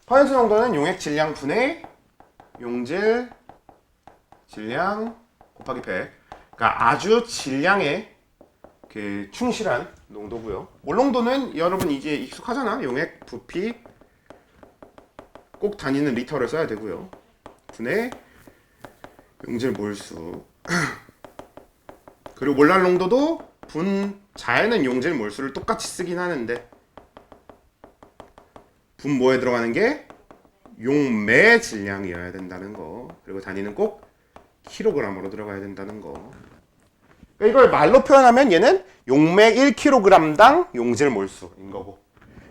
퍼센트 농도는 용액 질량 분의 용질 질량 곱하기 100. 그러니까 아주 질량에 그 충실한 농도고요. 몰 농도는 여러분 이제 익숙하잖아. 용액 부피 꼭 단위는 리터를 써야 되고요. 분의 용질 몰수. 그리고 몰랄 농도도 분자에는 용질 몰수를 똑같이 쓰긴 하는데 분모에 들어가는 게 용매 질량이어야 된다는 거. 그리고 단위는 꼭 킬로그램으로 들어가야 된다는 거. 그러니까 이걸 말로 표현하면 얘는 용매 1kg당 용질 몰수인 거고,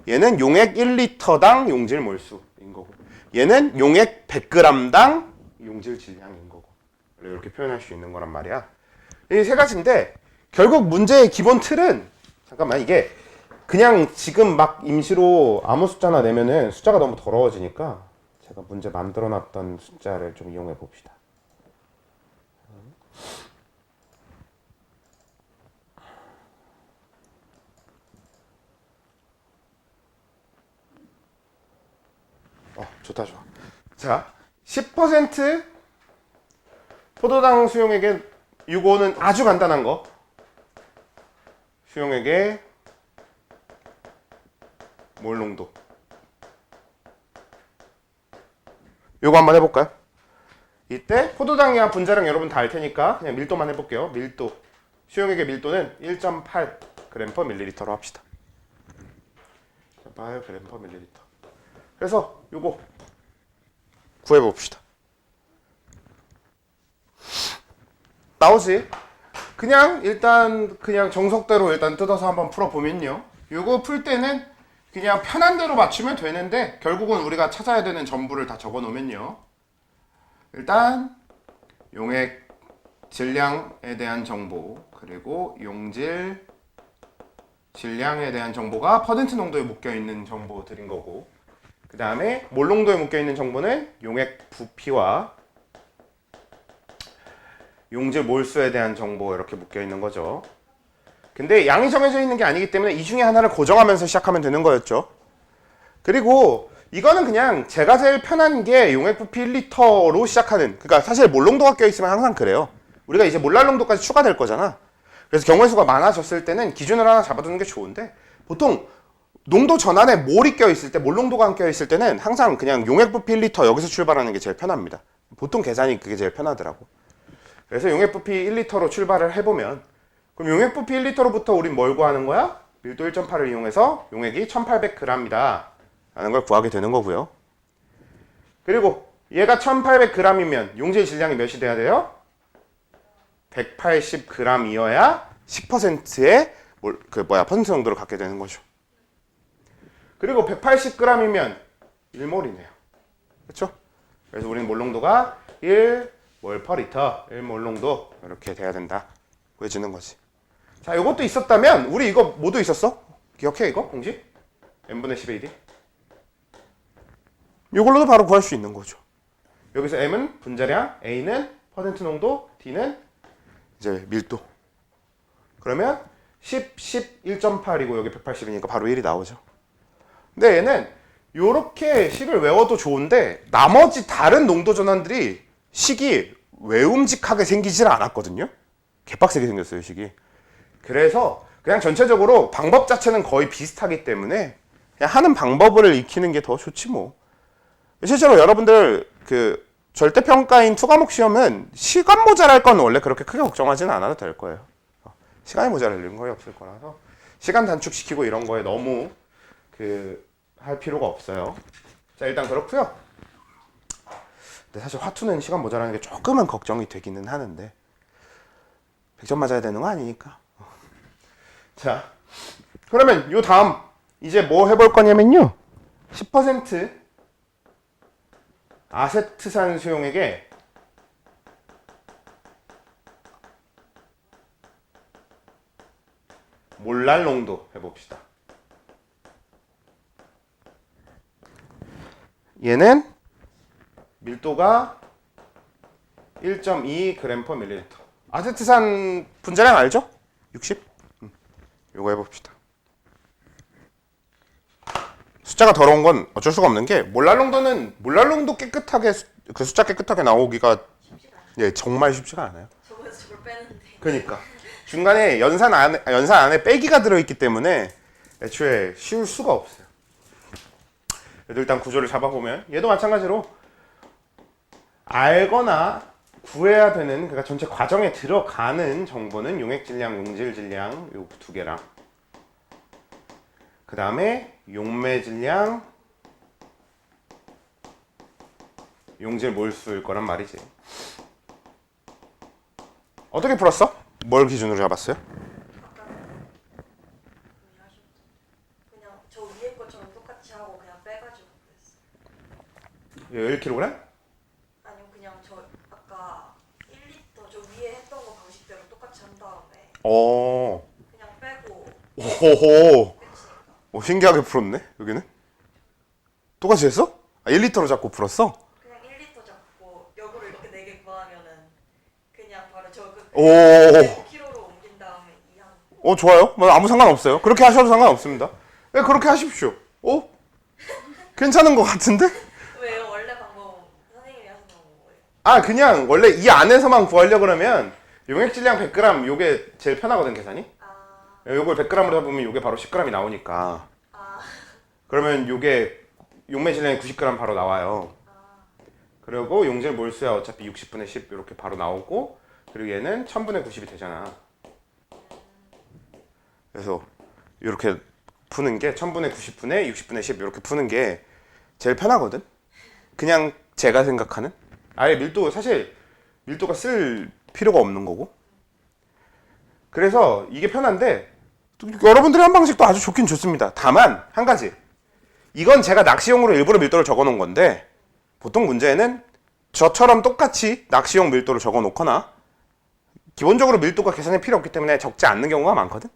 얘는 용액 1리터당 용질 몰수인 거고, 얘는 용액 100g당 용질 질량인 거고. 이렇게 표현할 수 있는 거란 말이야. 이 세 가지인데 결국 문제의 기본 틀은, 잠깐만, 이게 그냥 지금 막 임시로 아무 숫자나 내면은 숫자가 너무 더러워지니까 제가 문제 만들어 놨던 숫자를 좀 이용해 봅시다. 좋다, 좋아. 자, 10% 포도당 수용액의, 이거는 아주 간단한 거. 수용액의 몰 농도. 요거 한번 해볼까요? 이때 포도당이야 분자량 여러분 다 알 테니까 그냥 밀도만 해볼게요. 밀도. 수용액의 밀도는 1.8g/ml로 합시다. 8g/ml. 그래서 요거 구해봅시다. 나오지? 그냥 일단 그냥 정석대로 일단 뜯어서 한번 풀어보면요. 요거 풀 때는 그냥 편한 대로 맞추면 되는데 결국은 우리가 찾아야 되는 전부를 다 적어 놓으면요. 일단 용액 질량에 대한 정보, 그리고 용질 질량에 대한 정보가 퍼센트 농도에 묶여 있는 정보들인 거고, 그 다음에 몰 농도에 묶여 있는 정보는 용액 부피와 용질 몰수에 대한 정보 이렇게 묶여 있는 거죠. 근데 양이 정해져 있는 게 아니기 때문에 이 중에 하나를 고정하면서 시작하면 되는 거였죠. 그리고 이거는 그냥 제가 제일 편한 게 용액 부피 1리터로 시작하는, 그러니까 사실 몰 농도가 껴있으면 항상 그래요. 우리가 이제 몰랄 농도까지 추가될 거잖아. 그래서 경우의 수가 많아졌을 때는 기준을 하나 잡아두는 게 좋은데, 보통 농도 전환에 몰이 껴있을 때, 몰 농도가 안 껴있을 때는 항상 그냥 용액 부피 1리터 여기서 출발하는 게 제일 편합니다. 보통 계산이 그게 제일 편하더라고. 그래서 용액 부피 1리터로 출발을 해보면, 그럼 용액 부피 1리터로부터 우린 뭘 구하는 거야? 밀도 1.8을 이용해서 용액이 1800g이다 라는 걸 구하게 되는 거고요. 그리고 얘가 1800g이면 용질 질량이 몇이 돼야 돼요? 180g이어야 10%의 퍼센트 농도를 갖게 되는 거죠. 그리고 180g이면 1몰이네요. 그렇죠? 그래서 우리는 몰 농도가 1몰/리터, 1몰 농도 이렇게 돼야 된다. 구해지는 거지. 자, 이것도 있었다면 우리 이거 뭐도 있었어? 기억해 이거 공식? m분의 10의 1이. 이걸로도 바로 구할 수 있는 거죠. 여기서 m은 분자량, a는 퍼센트 농도, d는 이제 밀도. 그러면 10, 1.8이고 여기 180이니까 바로 1이 나오죠. 근데 얘는 요렇게 식을 외워도 좋은데 나머지 다른 농도 전환들이 식이 외움직하게 생기질 않았거든요. 개빡세게 생겼어요, 식이. 그래서 그냥 전체적으로 방법 자체는 거의 비슷하기 때문에 그냥 하는 방법을 익히는 게 더 좋지 뭐. 실제로 여러분들 그 절대평가인 2과목 시험은 시간 모자랄 건 원래 그렇게 크게 걱정하지는 않아도 될 거예요. 시간이 모자랄 일은 거의 없을 거라서 시간 단축시키고 이런 거에 너무 할 필요가 없어요. 자, 일단 그렇고요. 근데 사실 화투는 시간 모자라는 게 조금은 걱정이 되기는 하는데 100점 맞아야 되는 거 아니니까. 자, 그러면 요 다음 이제 뭐 해볼 거냐면요. 10% 아세트산 수용액에 몰랄 농도 해봅시다. 얘는 밀도가 1.2g/ml. 아세트산 분자량 알죠? 60? 요거 해봅시다. 숫자가 더러운 건 어쩔 수가 없는 게 몰랄농도 깨끗하게 그 숫자 깨끗하게 나오기가 예 정말 쉽지가 않아요. 저번에 저걸 빼는데. 그러니까 중간에 연산 안에 빼기가 들어있기 때문에 애초에 쉬울 수가 없어요. 그래도 일단 구조를 잡아보면 얘도 마찬가지로 알거나 구해야 되는 그러니까 전체 과정에 들어가는 정보는 용액질량, 용질질량 요 두 개랑 그 다음에 용매질량, 용질 몰수일 거란 말이지. 어떻게 풀었어? 뭘 기준으로 잡았어요? 그냥 저 위에 것처럼 똑같이 하고 그냥 빼가지고 그랬어. 1kg? 아니요 그냥 저 아까 1리터 저 위에 했던 거 방식대로 똑같이 한 다음에 그냥 빼고 오호호. 끝이니까. 신기하게 풀었네 여기는. 똑같이 했어? 1리터로 잡고 풀었어? 그냥 1리터 잡고 역으로 이렇게 4개 구하면은 그냥 바로 저그 오. 5kg로 옮긴 다음에 이항. 좋아요. 뭐 아무 상관없어요. 그렇게 하셔도 상관없습니다. 네, 그렇게 하십시오. 괜찮은 것 같은데? 왜요? 원래 방법 선생님이 하신 방법이에요? 아 그냥 원래 이 안에서만 구하려 그러면 용액질량 100g 요게 제일 편하거든 계산이. 요걸 100g으로 잡으면 요게 바로 10g이 나오니까. 그러면 요게 용매질량이 90g 바로 나와요. 그리고 용질 몰수야 어차피 60분의 10 이렇게 바로 나오고 그리고 얘는 1000분의 90이 되잖아. 그래서 이렇게 푸는 게 1000분의 90분의 60분의 10 이렇게 푸는 게 제일 편하거든. 그냥 제가 생각하는 아예 사실 밀도가 쓸 필요가 없는 거고. 그래서 이게 편한데 여러분들이 한 방식도 아주 좋긴 좋습니다. 다만 한 가지 이건 제가 낚시용으로 일부러 밀도를 적어 놓은 건데 보통 문제는 저처럼 똑같이 낚시용 밀도를 적어 놓거나 기본적으로 밀도가 계산이 필요 없기 때문에 적지 않는 경우가 많거든.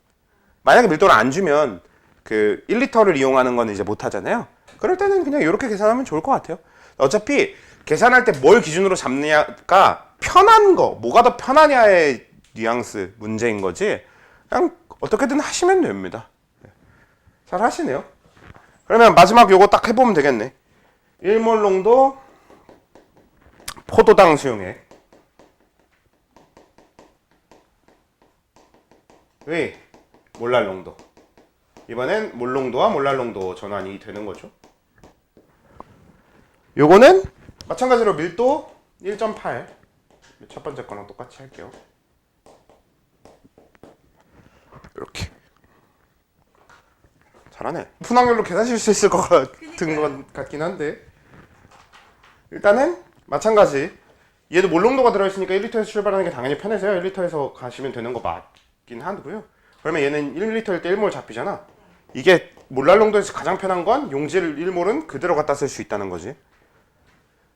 만약에 밀도를 안 주면 그 1리터를 이용하는 건 이제 못 하잖아요. 그럴 때는 그냥 이렇게 계산하면 좋을 것 같아요. 어차피 계산할 때 뭘 기준으로 잡느냐가 편한 거, 뭐가 더 편하냐의 뉘앙스 문제인 거지. 그냥 어떻게든 하시면 됩니다. 잘 하시네요. 그러면 마지막 요거 딱 해보면 되겠네. 1몰 농도 포도당 수용액 의 몰랄 농도. 이번엔 몰 농도와 몰랄 농도 전환이 되는 거죠. 요거는 마찬가지로 밀도 1.8 첫 번째 거랑 똑같이 할게요. 이렇게 잘하네. 분황률로 계산하실 수 있을 것 같은 것 같긴 한데 일단은 마찬가지 얘도 몰농도가 들어있으니까 1리터에서 출발하는 게 당연히 편해서요. 1리터에서 가시면 되는 거 맞긴 하고요. 그러면 얘는 1리터일 때 1몰 잡히잖아. 이게 몰랄 농도에서 가장 편한 건 용질 1몰은 그대로 갖다 쓸 수 있다는 거지.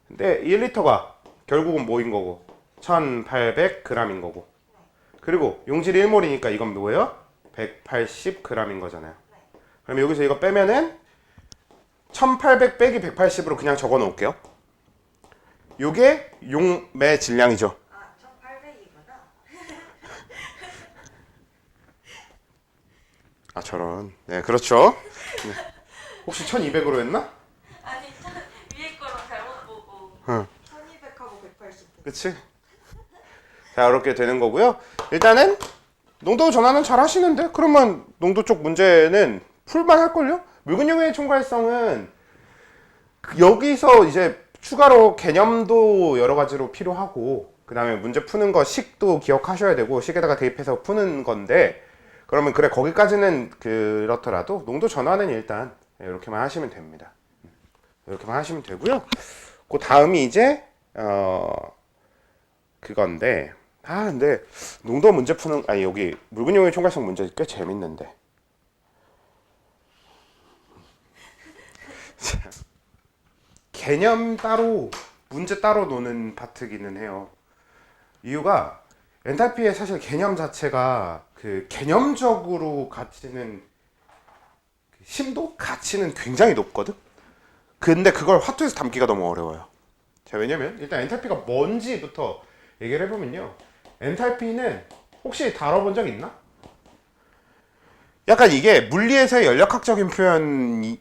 근데 1리터가 결국은 뭐인 거고 1800g인 거고 그리고 용질 1몰이니까 이건 뭐예요? 180g인 거잖아요. 그럼 여기서 이거 빼면은 1800 빼기 180으로 그냥 적어 놓을게요. 요게 용매 질량이죠. 1800이구나. 저런. 네, 그렇죠. 네. 혹시 1200으로 했나? 아니 위에 거랑 잘못 보고 1200하고 180. 그치? 자, 이렇게 되는 거고요. 일단은 농도 전환은 잘 하시는데 그러면 농도 쪽 문제는 풀만 할걸요? 묽은용의 총괄성은 여기서 이제 추가로 개념도 여러 가지로 필요하고 그 다음에 문제 푸는 거 식도 기억하셔야 되고 식에다가 대입해서 푸는 건데 그러면 그래 거기까지는 그렇더라도 농도 전환은 일단 이렇게만 하시면 됩니다. 이렇게만 하시면 되고요. 그 다음이 이제 그건데 근데 농도 문제 푸는 여기 묽은용의 총괄성 문제 꽤 재밌는데 개념 따로 문제 따로 노는 파트기는 해요. 이유가 엔탈피의 사실 개념 자체가 그 개념적으로 가치는 심도 가치는 굉장히 높거든. 근데 그걸 화투에서 담기가 너무 어려워요. 자, 왜냐면 일단 엔탈피가 뭔지부터 얘기를 해보면요. 엔탈피는 혹시 다뤄본 적 있나? 약간 이게 물리에서의 연력학적인 표현에서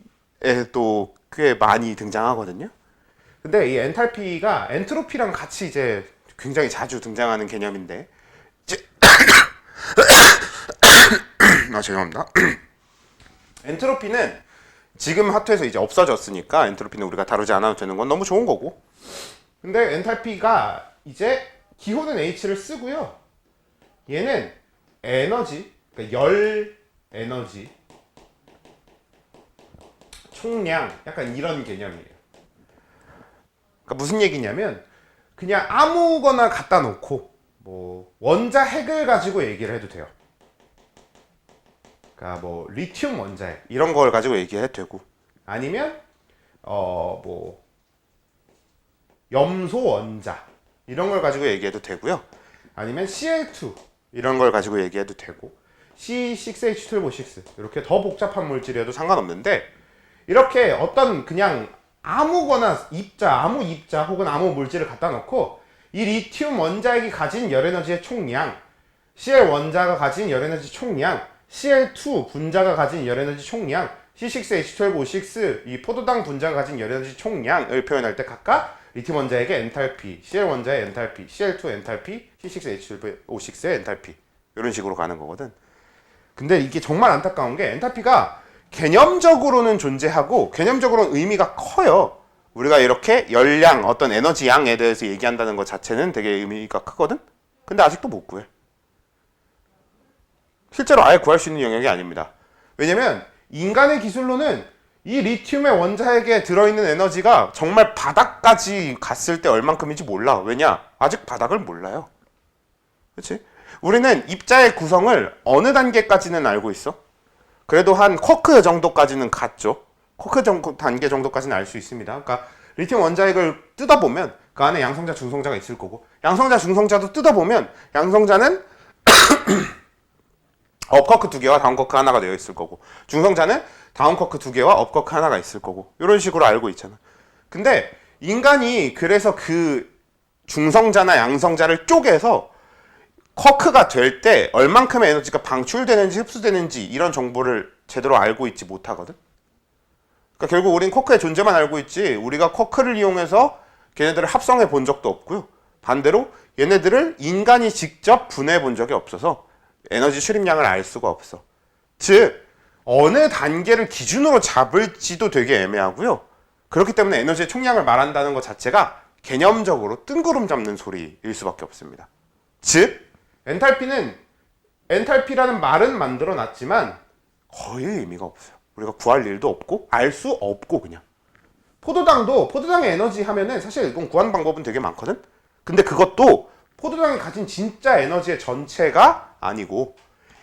또 꽤 많이 등장하거든요. 근데 이 엔탈피가 엔트로피랑 같이 이제 굉장히 자주 등장하는 개념인데, 죄송합니다. 엔트로피는 지금 학교에서 이제 없어졌으니까 엔트로피는 우리가 다루지 않아도 되는 건 너무 좋은 거고. 근데 엔탈피가 이제 기호는 H를 쓰고요. 얘는 에너지, 그러니까 열 에너지, 총량, 약간 이런 개념이에요. 그러니까 무슨 얘기냐면 그냥 아무거나 갖다 놓고 뭐 원자 핵을 가지고 얘기를 해도 돼요. 그러니까 뭐 리튬 원자핵 이런 걸 가지고 얘기해도 되고, 아니면 뭐 염소 원자 이런 걸 가지고 얘기해도 되고요. 아니면 Cl2 이런 걸 가지고 얘기해도 되고, C6H12O6 이렇게 더 복잡한 물질이어도 상관없는데, 이렇게 어떤 그냥 아무거나 입자, 아무 입자 혹은 아무 물질을 갖다 놓고 이 리튬 원자핵이 가진 열에너지의 총량, Cl 원자가 가진 열에너지 총량, Cl2 분자가 가진 열에너지 총량, C6H12O6 이 포도당 분자가 가진 열에너지 총량을 표현할 때 각각 리튬 원자핵의 엔탈피, Cl 원자의 엔탈피, Cl2 엔탈피, C6H12O6의 엔탈피, 이런 식으로 가는 거거든. 근데 이게 정말 안타까운 게 엔탈피가 개념적으로는 존재하고 개념적으로는 의미가 커요. 우리가 이렇게 열량, 어떤 에너지 양에 대해서 얘기한다는 것 자체는 되게 의미가 크거든? 근데 아직도 못 구해. 실제로 아예 구할 수 있는 영역이 아닙니다. 왜냐면 인간의 기술로는 이 리튬의 원자핵에 들어있는 에너지가 정말 바닥까지 갔을 때 얼만큼인지 몰라. 왜냐? 아직 바닥을 몰라요. 그렇지? 우리는 입자의 구성을 어느 단계까지는 알고 있어? 그래도 한 쿼크 정도까지는 갔죠. 쿼크 단계 정도까지는 알 수 있습니다. 그러니까 리튬 원자핵을 뜯어보면 그 안에 양성자, 중성자가 있을 거고, 양성자, 중성자도 뜯어보면 양성자는 업 쿼크 2개와 다운 쿼크 하나가 되어 있을 거고, 중성자는 다운 쿼크 2개와 업 쿼크 하나가 있을 거고, 이런 식으로 알고 있잖아. 근데 인간이 그래서 그 중성자나 양성자를 쪼개서 쿼크가 될 때 얼만큼의 에너지가 방출되는지 흡수되는지 이런 정보를 제대로 알고 있지 못하거든. 그러니까 결국 우린 쿼크의 존재만 알고 있지, 우리가 쿼크를 이용해서 걔네들을 합성해 본 적도 없고요. 반대로 얘네들을 인간이 직접 분해해 본 적이 없어서 에너지 출입량을 알 수가 없어. 즉 어느 단계를 기준으로 잡을지도 되게 애매하고요. 그렇기 때문에 에너지의 총량을 말한다는 것 자체가 개념적으로 뜬구름 잡는 소리일 수밖에 없습니다. 즉 엔탈피는 엔탈피라는 말은 만들어 놨지만 거의 의미가 없어요. 우리가 구할 일도 없고 알 수 없고, 그냥 포도당의 에너지 하면은 사실 이건 구하는 방법은 되게 많거든. 근데 그것도 포도당이 가진 진짜 에너지의 전체가 아니고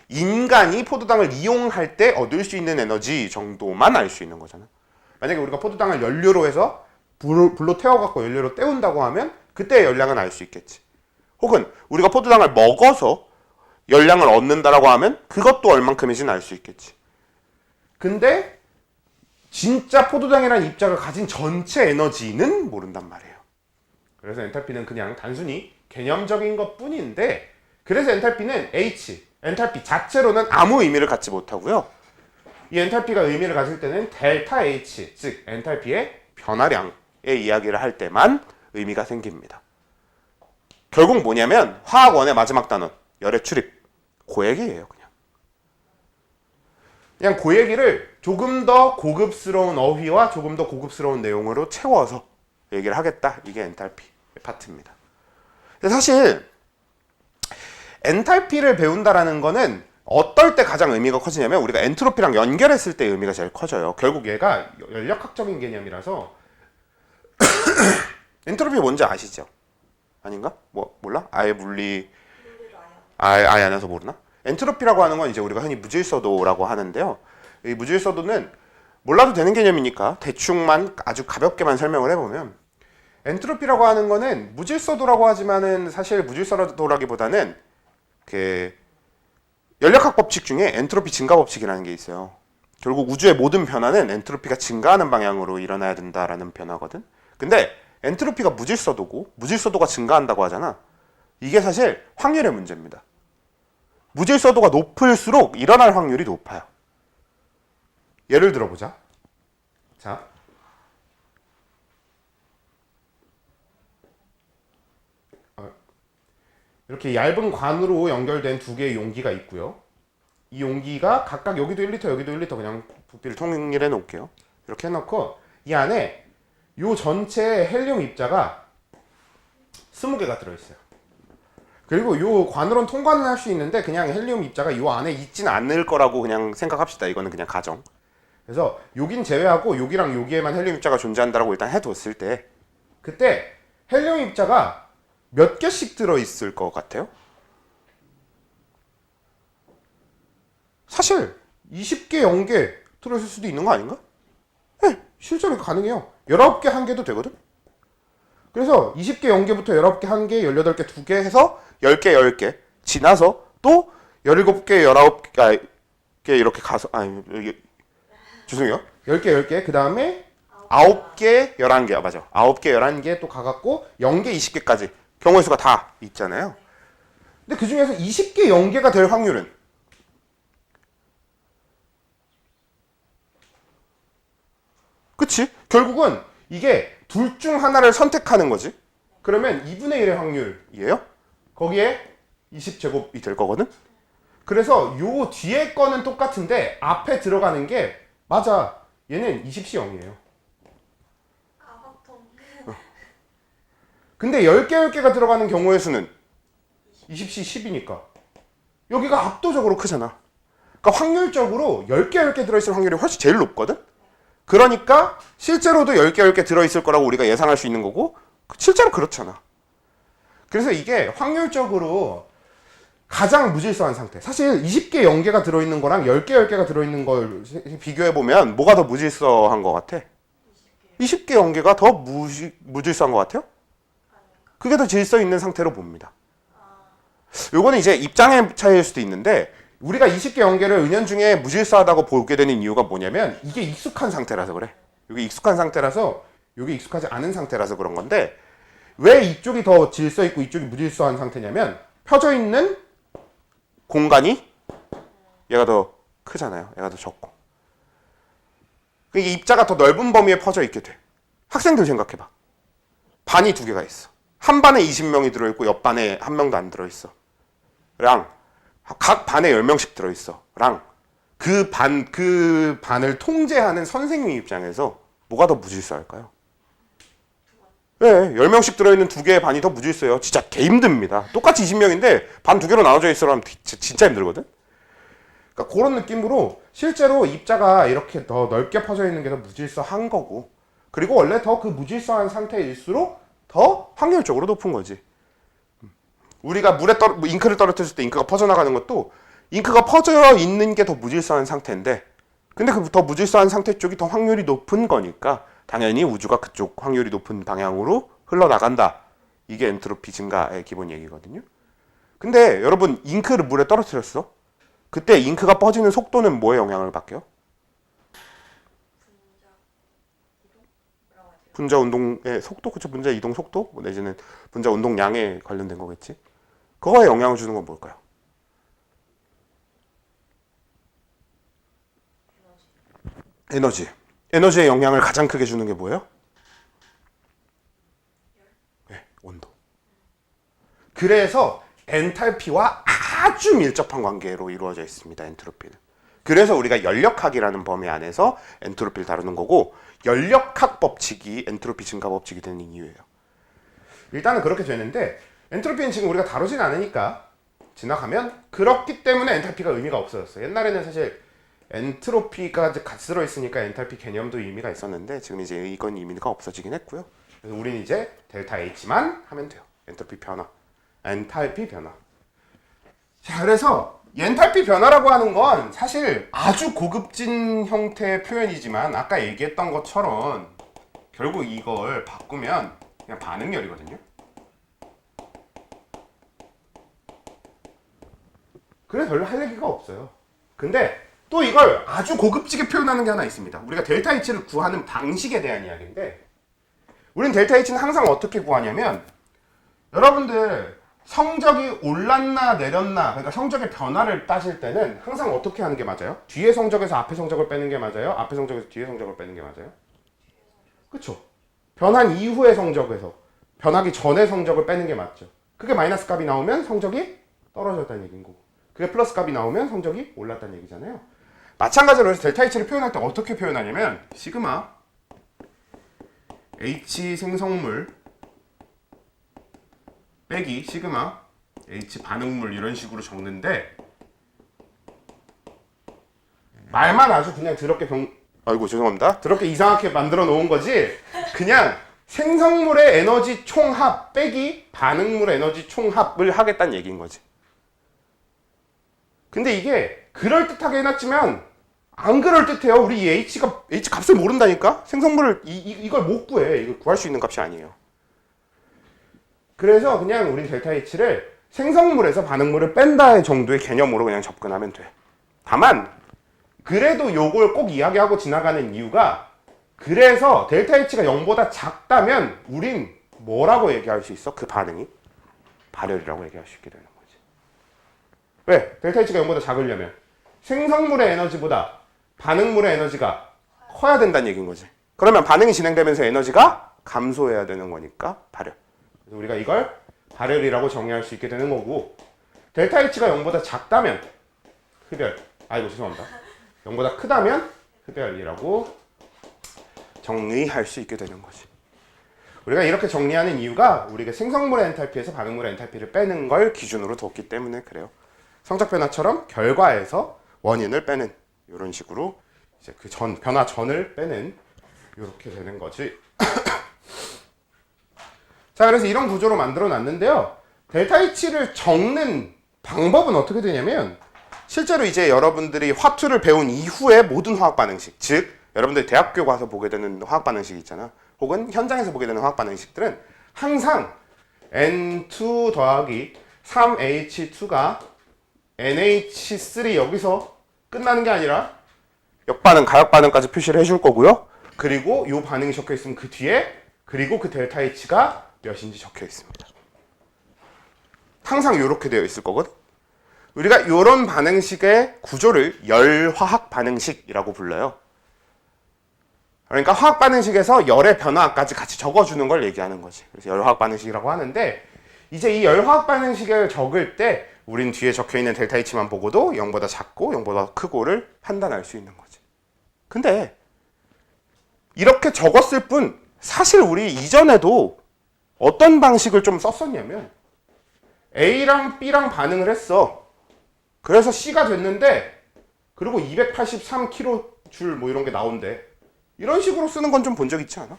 인간이 포도당을 이용할 때 얻을 수 있는 에너지 정도만 알 수 있는 거잖아. 만약에 우리가 포도당을 연료로 해서 불로 태워갖고 연료로 때운다고 하면 그때의 열량은 알 수 있겠지. 혹은 우리가 포도당을 먹어서 열량을 얻는다라고 하면 그것도 얼만큼인지는 알 수 있겠지. 근데 진짜 포도당이라는 입자가 가진 전체 에너지는 모른단 말이에요. 그래서 엔탈피는 그냥 단순히 개념적인 것 뿐인데, 그래서 엔탈피는 H, 엔탈피 자체로는 아무 의미를 갖지 못하고요. 이 엔탈피가 의미를 가질 때는 델타 H, 즉 엔탈피의 변화량의 이야기를 할 때만 의미가 생깁니다. 결국 뭐냐면 화학원의 마지막 단원, 열의 출입, 그 얘기예요. 그냥 그 얘기를 조금 더 고급스러운 어휘와 조금 더 고급스러운 내용으로 채워서 얘기를 하겠다. 이게 엔탈피 파트입니다. 근데 사실 엔탈피를 배운다라는 거는 어떨 때 가장 의미가 커지냐면 우리가 엔트로피랑 연결했을 때 의미가 제일 커져요. 결국 얘가 연력학적인 개념이라서 엔트로피 뭔지 아시죠? 아닌가? 뭐 몰라? 아예 아예 안 해서 모르나? 엔트로피라고 하는 건 이제 우리가 흔히 무질서도라고 하는데요. 이 무질서도는 몰라도 되는 개념이니까 대충만 아주 가볍게만 설명을 해보면, 엔트로피라고 하는 거는 무질서도라고 하지만은 사실 무질서도라기보다는 그 연력학 법칙 중에 엔트로피 증가 법칙이라는 게 있어요. 결국 우주의 모든 변화는 엔트로피가 증가하는 방향으로 일어나야 된다라는 변화거든. 근데 엔트로피가 무질서도고 무질서도가 증가한다고 하잖아. 이게 사실 확률의 문제입니다. 무질서도가 높을수록 일어날 확률이 높아요. 예를 들어보자. 자, 이렇게 얇은 관으로 연결된 두 개의 용기가 있고요. 이 용기가 각각 여기도 1리터 여기도 1리터 그냥 부피를 통일해 놓을게요. 이렇게 해놓고 이 안에 요 전체 헬륨 입자가 20개가 들어있어요. 그리고 요 관으로는 통과는 할 수 있는데 그냥 헬륨 입자가 요 안에 있지는 않을 거라고 그냥 생각합시다. 이거는 그냥 가정. 그래서 여긴 제외하고 여기랑 여기에만 헬륨 입자가 존재한다라고 일단 해뒀을 때 그때 헬륨 입자가 몇 개씩 들어있을 것 같아요? 사실 20개, 0개 들어있을 수도 있는 거 아닌가? 네, 실제로 가능해요. 19개, 1개도 되거든? 그래서 20개, 0개부터 19개, 1개, 18개, 2개 해서 10개, 10개 지나서 또 17개, 19개 이렇게 가서 죄송해요. 10개, 10개 그 다음에 9개, 11개 맞아. 9개, 11개 또 가갖고 0개, 20개까지 경우의 수가 다 있잖아요. 근데 그 중에서 20개, 0개가 될 확률은 그치? 결국은 이게 둘 중 하나를 선택하는 거지. 그러면 2분의 1의 확률이에요. 거기에 20제곱이 될 거거든. 그래서 요 뒤에 거는 똑같은데 앞에 들어가는 게 맞아. 얘는 20C 0이에요. 아바통. 근데 10개, 10개가 들어가는 경우의 수는 20C 10이니까 여기가 압도적으로 크잖아. 그러니까 확률적으로 10개, 10개 들어있을 확률이 훨씬 제일 높거든. 그러니까 실제로도 10개, 10개 들어있을 거라고 우리가 예상할 수 있는 거고 실제로 그렇잖아. 그래서 이게 확률적으로 가장 무질서한 상태. 사실 20개, 0개가 들어있는 거랑 10개, 10개가 들어있는 걸 비교해보면 뭐가 더 무질서한 것 같아? 20개, 0개가 더 무질서한 것 같아요? 그게 더 질서 있는 상태로 봅니다. 요거는 이제 입장의 차이일 수도 있는데 우리가 20개, 0개를 은연중에 무질서하다고 보게 되는 이유가 뭐냐면 이게 익숙한 상태라서 그래. 이게 익숙한 상태라서 이게 익숙하지 않은 상태라서 그런 건데 왜 이쪽이 더 질서 있고 이쪽이 무질서한 상태냐면 펴져 있는 공간이 얘가 더 크잖아요. 얘가 더 적고. 이게 입자가 더 넓은 범위에 퍼져 있게 돼. 학생들 생각해봐. 반이 두 개가 있어. 한 반에 20명이 들어있고 옆 반에 한 명도 안 들어있어. 랑 각 반에 10명씩 들어있어. 랑 그 반을 통제하는 선생님 입장에서 뭐가 더 무질서할까요? 네, 10명씩 들어있는 두 개의 반이 더 무질서해요. 진짜 개 힘듭니다. 똑같이 20명인데 반 두 개로 나눠져 있으라면 진짜 힘들거든? 그러니까 그런 느낌으로 실제로 입자가 이렇게 더 넓게 퍼져 있는 게 더 무질서한 거고 그리고 원래 더 그 무질서한 상태일수록 더 확률적으로 높은 거지. 우리가 물에 잉크를 떨어뜨렸을 때 잉크가 퍼져나가는 것도 잉크가 퍼져 있는 게 더 무질서한 상태인데 근데 그 더 무질서한 상태 쪽이 더 확률이 높은 거니까 당연히 우주가 그쪽 확률이 높은 방향으로 흘러나간다. 이게 엔트로피 증가의 기본 얘기거든요. 근데 여러분 잉크를 물에 떨어뜨렸어? 그때 잉크가 퍼지는 속도는 뭐에 영향을 받게요? 분자 운동의 속도, 그쵸? 분자 이동 속도 내지는 분자 운동량에 관련된 거겠지. 그거에 영향을 주는 건 뭘까요? 에너지. 에너지에 영향을 가장 크게 주는 게 뭐예요? 네, 온도. 그래서 엔탈피와 아주 밀접한 관계로 이루어져 있습니다. 엔트로피는. 그래서 우리가 연력학이라는 범위 안에서 엔트로피를 다루는 거고 연력학 법칙이 엔트로피 증가 법칙이 되는 이유예요. 일단은 그렇게 되는데 엔트로피는 지금 우리가 다루진 않으니까 지나가면 그렇기 때문에 엔탈피가 의미가 없어졌어요. 옛날에는 사실 엔트로피가 같이 들어있으니까 엔탈피 개념도 의미가 있었는데 지금 이제 이건 의미가 없어지긴 했고요. 그래서 우리는 이제 델타 H만 하면 돼요. 엔트로피 변화, 엔탈피 변화. 자, 그래서 엔탈피 변화라고 하는 건 사실 아주 고급진 형태의 표현이지만 아까 얘기했던 것처럼 결국 이걸 바꾸면 그냥 반응열이거든요. 그래서 별로 할 얘기가 없어요. 근데 또 이걸 아주 고급지게 표현하는 게 하나 있습니다. 우리가 델타 H를 구하는 방식에 대한 이야기인데 우린 델타 H는 항상 어떻게 구하냐면 여러분들 성적이 올랐나 내렸나 그러니까 성적의 변화를 따질 때는 항상 어떻게 하는 게 맞아요? 뒤에 성적에서 앞에 성적을 빼는 게 맞아요? 앞에 성적에서 뒤에 성적을 빼는 게 맞아요? 그쵸? 변한 이후의 성적에서 변하기 전의 성적을 빼는 게 맞죠. 그게 마이너스 값이 나오면 성적이 떨어졌다는 얘기인 거고, 그게 플러스 값이 나오면 성적이 올랐다는 얘기잖아요. 마찬가지로 해서 델타 H를 표현할 때 어떻게 표현하냐면 시그마 H 생성물 빼기 시그마 H 반응물 이런 식으로 적는데, 말만 아주 그냥 더럽게 아이고 죄송합니다. 더럽게 이상하게 만들어 놓은 거지, 그냥 생성물의 에너지 총합 빼기 반응물의 에너지 총합을 하겠다는 얘기인 거지. 근데 이게 그럴듯하게 해놨지만 안 그럴듯해요. 우리 이 H 값을 모른다니까? 생성물을 이걸 못 구해. 이걸 구할 수 있는 값이 아니에요. 그래서 그냥 우린 델타 H를 생성물에서 반응물을 뺀다의 정도의 개념으로 그냥 접근하면 돼. 다만 그래도 요걸 꼭 이야기하고 지나가는 이유가, 그래서 델타 H가 0보다 작다면 우린 뭐라고 얘기할 수 있어? 그 반응이 발열이라고 얘기할 수 있게 되는 거지. 왜? 델타 H가 0보다 작으려면 생성물의 에너지보다 반응물의 에너지가 커야 된다는 얘기인 거지. 그러면 반응이 진행되면서 에너지가 감소해야 되는 거니까 발열. 그래서 우리가 이걸 발열이라고 정의할 수 있게 되는 거고, 델타 H가 0보다 작다면 흡열, 아이고 죄송합니다, 0보다 크다면 흡열이라고 정의할 수 있게 되는 거지. 우리가 이렇게 정리하는 이유가 우리가 생성물의 엔탈피에서 반응물의 엔탈피를 빼는 걸 기준으로 뒀기 때문에 그래요. 성적 변화처럼 결과에서 원인을 빼는 이런 식으로 이제 그 변화 전을 빼는 이렇게 되는 거지. 자, 그래서 이런 구조로 만들어 놨는데요. 델타 H를 적는 방법은 어떻게 되냐면, 실제로 이제 여러분들이 화투를 배운 이후의 모든 화학 반응식, 즉 여러분들 대학교 가서 보게 되는 화학 반응식 있잖아, 혹은 현장에서 보게 되는 화학 반응식들은 항상 N2 더하기 3H2가 NH3 여기서 끝나는 게 아니라 역반응, 가역반응까지 표시를 해줄 거고요. 그리고 이 반응이 적혀 있으면 그 뒤에, 그리고 그 델타 H가 몇인지 적혀 있습니다. 항상 이렇게 되어 있을 거거든. 우리가 이런 반응식의 구조를 열화학 반응식이라고 불러요. 그러니까 화학 반응식에서 열의 변화까지 같이 적어주는 걸 얘기하는 거지. 그래서 열화학 반응식이라고 하는데, 이제 이 열화학 반응식을 적을 때 우린 뒤에 적혀있는 델타 H만 보고도 0보다 작고 0보다 크고를 판단할 수 있는 거지. 근데 이렇게 적었을 뿐 사실 우리 이전에도 어떤 방식을 좀 썼었냐면, A랑 B랑 반응을 했어. 그래서 C가 됐는데, 그리고 283kJ 뭐 이런 게 나온대. 이런 식으로 쓰는 건 좀 본 적 있지 않아?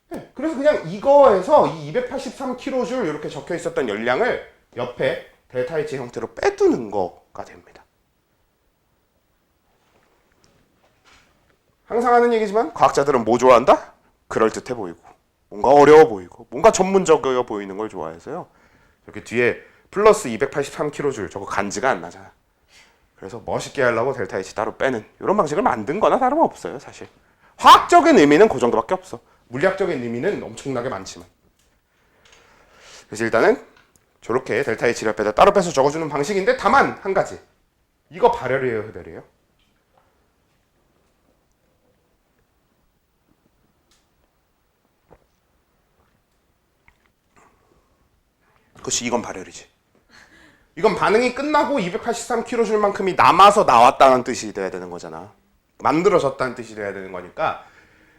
네, 그래서 그냥 이거에서 이 283kJ 이렇게 적혀 있었던 열량을 옆에 델타 H 형태로 빼두는 거가 됩니다. 항상 하는 얘기지만 과학자들은 뭐 좋아한다? 그럴듯해 보이고, 뭔가 어려워 보이고, 뭔가 전문적이어 보이는 걸 좋아해서요. 이렇게 뒤에 플러스 283kJ 저거 간지가 안 나잖아. 그래서 멋있게 하려고 델타 H 따로 빼는 이런 방식을 만든 거나 다름없어요, 사실. 화학적인 의미는 그 정도밖에 없어. 물리학적인 의미는 엄청나게 많지만. 그래서 일단은 저렇게 델타 H를 옆에다 따로 빼서 적어주는 방식인데, 다만 한 가지. 이거 발열이에요, 흡열이에요? 그렇지, 이건 발열이지. 이건 반응이 끝나고 283kJ만큼이 남아서 나왔다는 뜻이 돼야 되는 거잖아. 만들어졌다는 뜻이 돼야 되는 거니까,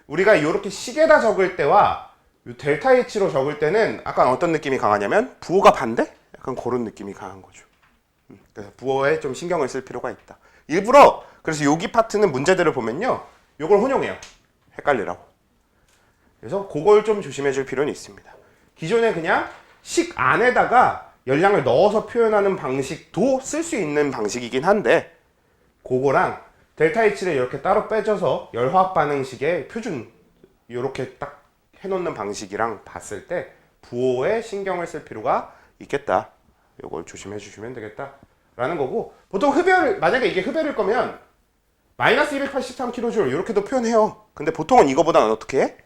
우리가 이렇게 식에다 적을 때와 이 델타 H로 적을 때는 약간 어떤 느낌이 강하냐면 부호가 반대? 약간 그런 느낌이 강한 거죠. 그래서 부호에 좀 신경을 쓸 필요가 있다. 일부러 그래서 여기 파트는 문제들을 보면요, 이걸 혼용해요. 헷갈리라고. 그래서 그걸 좀 조심해 줄 필요는 있습니다. 기존에 그냥 식 안에다가 열량을 넣어서 표현하는 방식도 쓸 수 있는 방식이긴 한데, 그거랑 델타 H를 이렇게 따로 빼줘서 열화학 반응식의 표준 이렇게 딱 해놓는 방식이랑 봤을 때 부호에 신경을 쓸 필요가 있겠다. 이걸 조심해 주시면 되겠다 라는 거고, 보통 흡열, 만약에 이게 흡열일 거면 마이너스 283kJ 이렇게도 표현해요. 근데 보통은 이거보다는 어떻게 해?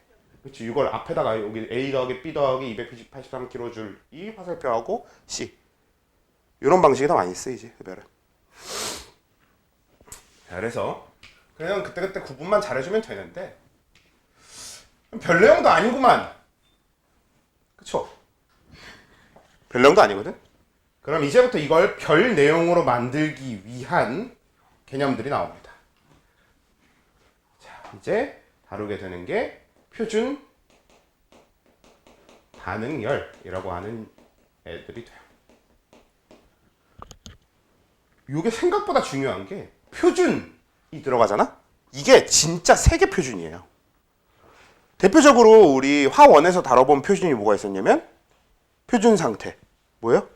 그렇지, 이걸 앞에다가 여기 A 더하기 B 더하기 283kJ이 화살표하고 C, 이런 방식이 더 많이 쓰이지, 흡열은. 자, 그래서 그냥 그때그때 구분만 잘해주면 되는데, 별 내용도 아니구만. 그쵸? 별 내용도 아니거든? 그럼 이제부터 이걸 별 내용으로 만들기 위한 개념들이 나옵니다. 자, 이제 다루게 되는 게 표준 반응열이라고 하는 애들이 돼요. 이게 생각보다 중요한 게 표준이 들어가잖아? 이게 진짜 세계 표준이에요. 대표적으로 우리 화원에서 다뤄본 표준이 뭐가 있었냐면 표준 상태. 뭐예요?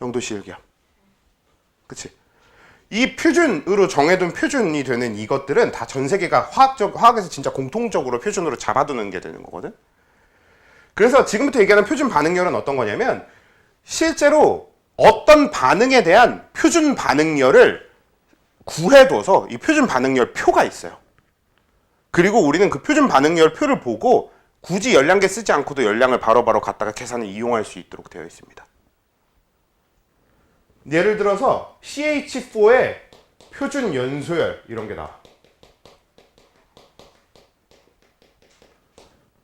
영도시 일기압. 그치? 이 표준으로 정해둔 표준이 되는 이것들은 다 전 세계가 화학에서 진짜 공통적으로 표준으로 잡아두는 게 되는 거거든? 그래서 지금부터 얘기하는 표준 반응열은 어떤 거냐면 실제로 어떤 반응에 대한 표준 반응열을 구해둬서 이 표준 반응열 표가 있어요. 그리고 우리는 그 표준 반응열 표를 보고 굳이 열량계 쓰지 않고도 열량을 바로바로 갖다가 계산을 이용할 수 있도록 되어 있습니다. 예를 들어서 CH4의 표준 연소열 이런 게 나와.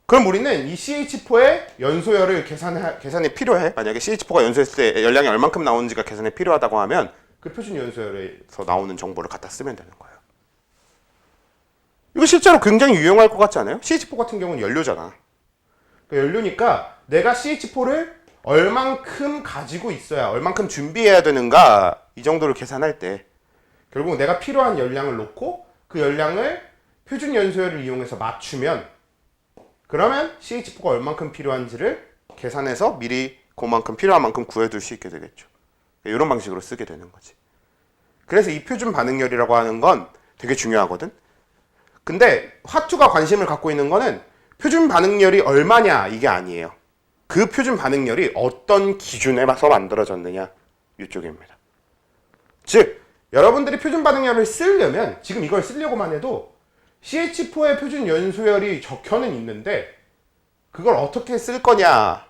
그럼 우리는 이 CH4의 연소열을 계산이 필요해. 만약에 CH4가 연소했을 때 열량이 얼만큼 나오는지가 계산이 필요하다고 하면 그 표준 연소열에서 나오는 정보를 갖다 쓰면 되는 거예요. 이거 실제로 굉장히 유용할 것 같지 않아요? CH4 같은 경우는 연료잖아. 그러니까 연료니까 내가 CH4를 얼만큼 가지고 있어야, 얼만큼 준비해야 되는가 이 정도를 계산할 때 결국 내가 필요한 열량을 놓고 그 열량을 표준 연소열을 이용해서 맞추면 그러면 CH4가 얼만큼 필요한지를 계산해서 미리 그만큼 필요한 만큼 구해둘 수 있게 되겠죠. 이런 방식으로 쓰게 되는 거지. 그래서 이 표준 반응열이라고 하는 건 되게 중요하거든. 근데 화투가 관심을 갖고 있는 거는 표준 반응열이 얼마냐 이게 아니에요. 그 표준 반응열이 어떤 기준에서 만들어졌느냐 이쪽입니다. 즉 여러분들이 표준 반응열을 쓰려면 지금 이걸 쓰려고만 해도 CH4의 표준 연소열이 적혀는 있는데 그걸 어떻게 쓸 거냐의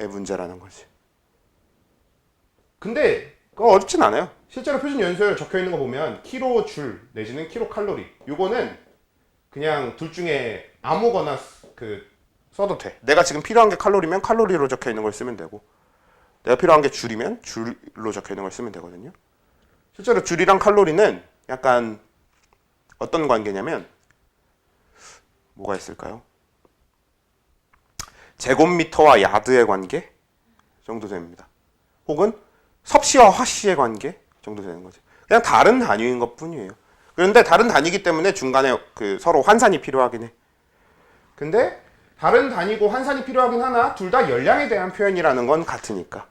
문제라는 거지. 근데 그거 어렵진 않아요. 실제로 표준 연소열 적혀 있는 거 보면 킬로줄 내지는 킬로칼로리 요거는 그냥 둘 중에 아무거나 써도 돼. 내가 지금 필요한 게 칼로리면 칼로리로 적혀 있는 걸 쓰면 되고 내가 필요한 게 줄이면 줄로 적혀 있는 걸 쓰면 되거든요. 실제로 줄이랑 칼로리는 약간 어떤 관계냐면 뭐가 있을까요? 제곱미터와 야드의 관계 정도 됩니다. 혹은 섭씨와 화씨의 관계 정도 되는 거죠. 그냥 다른 단위인 것 뿐이에요. 그런데 다른 단위이기 때문에 중간에 서로 환산이 필요하긴 해. 근데 다른 단위고 환산이 필요하긴 하나 둘 다 열량에 대한 표현이라는 건 같으니까.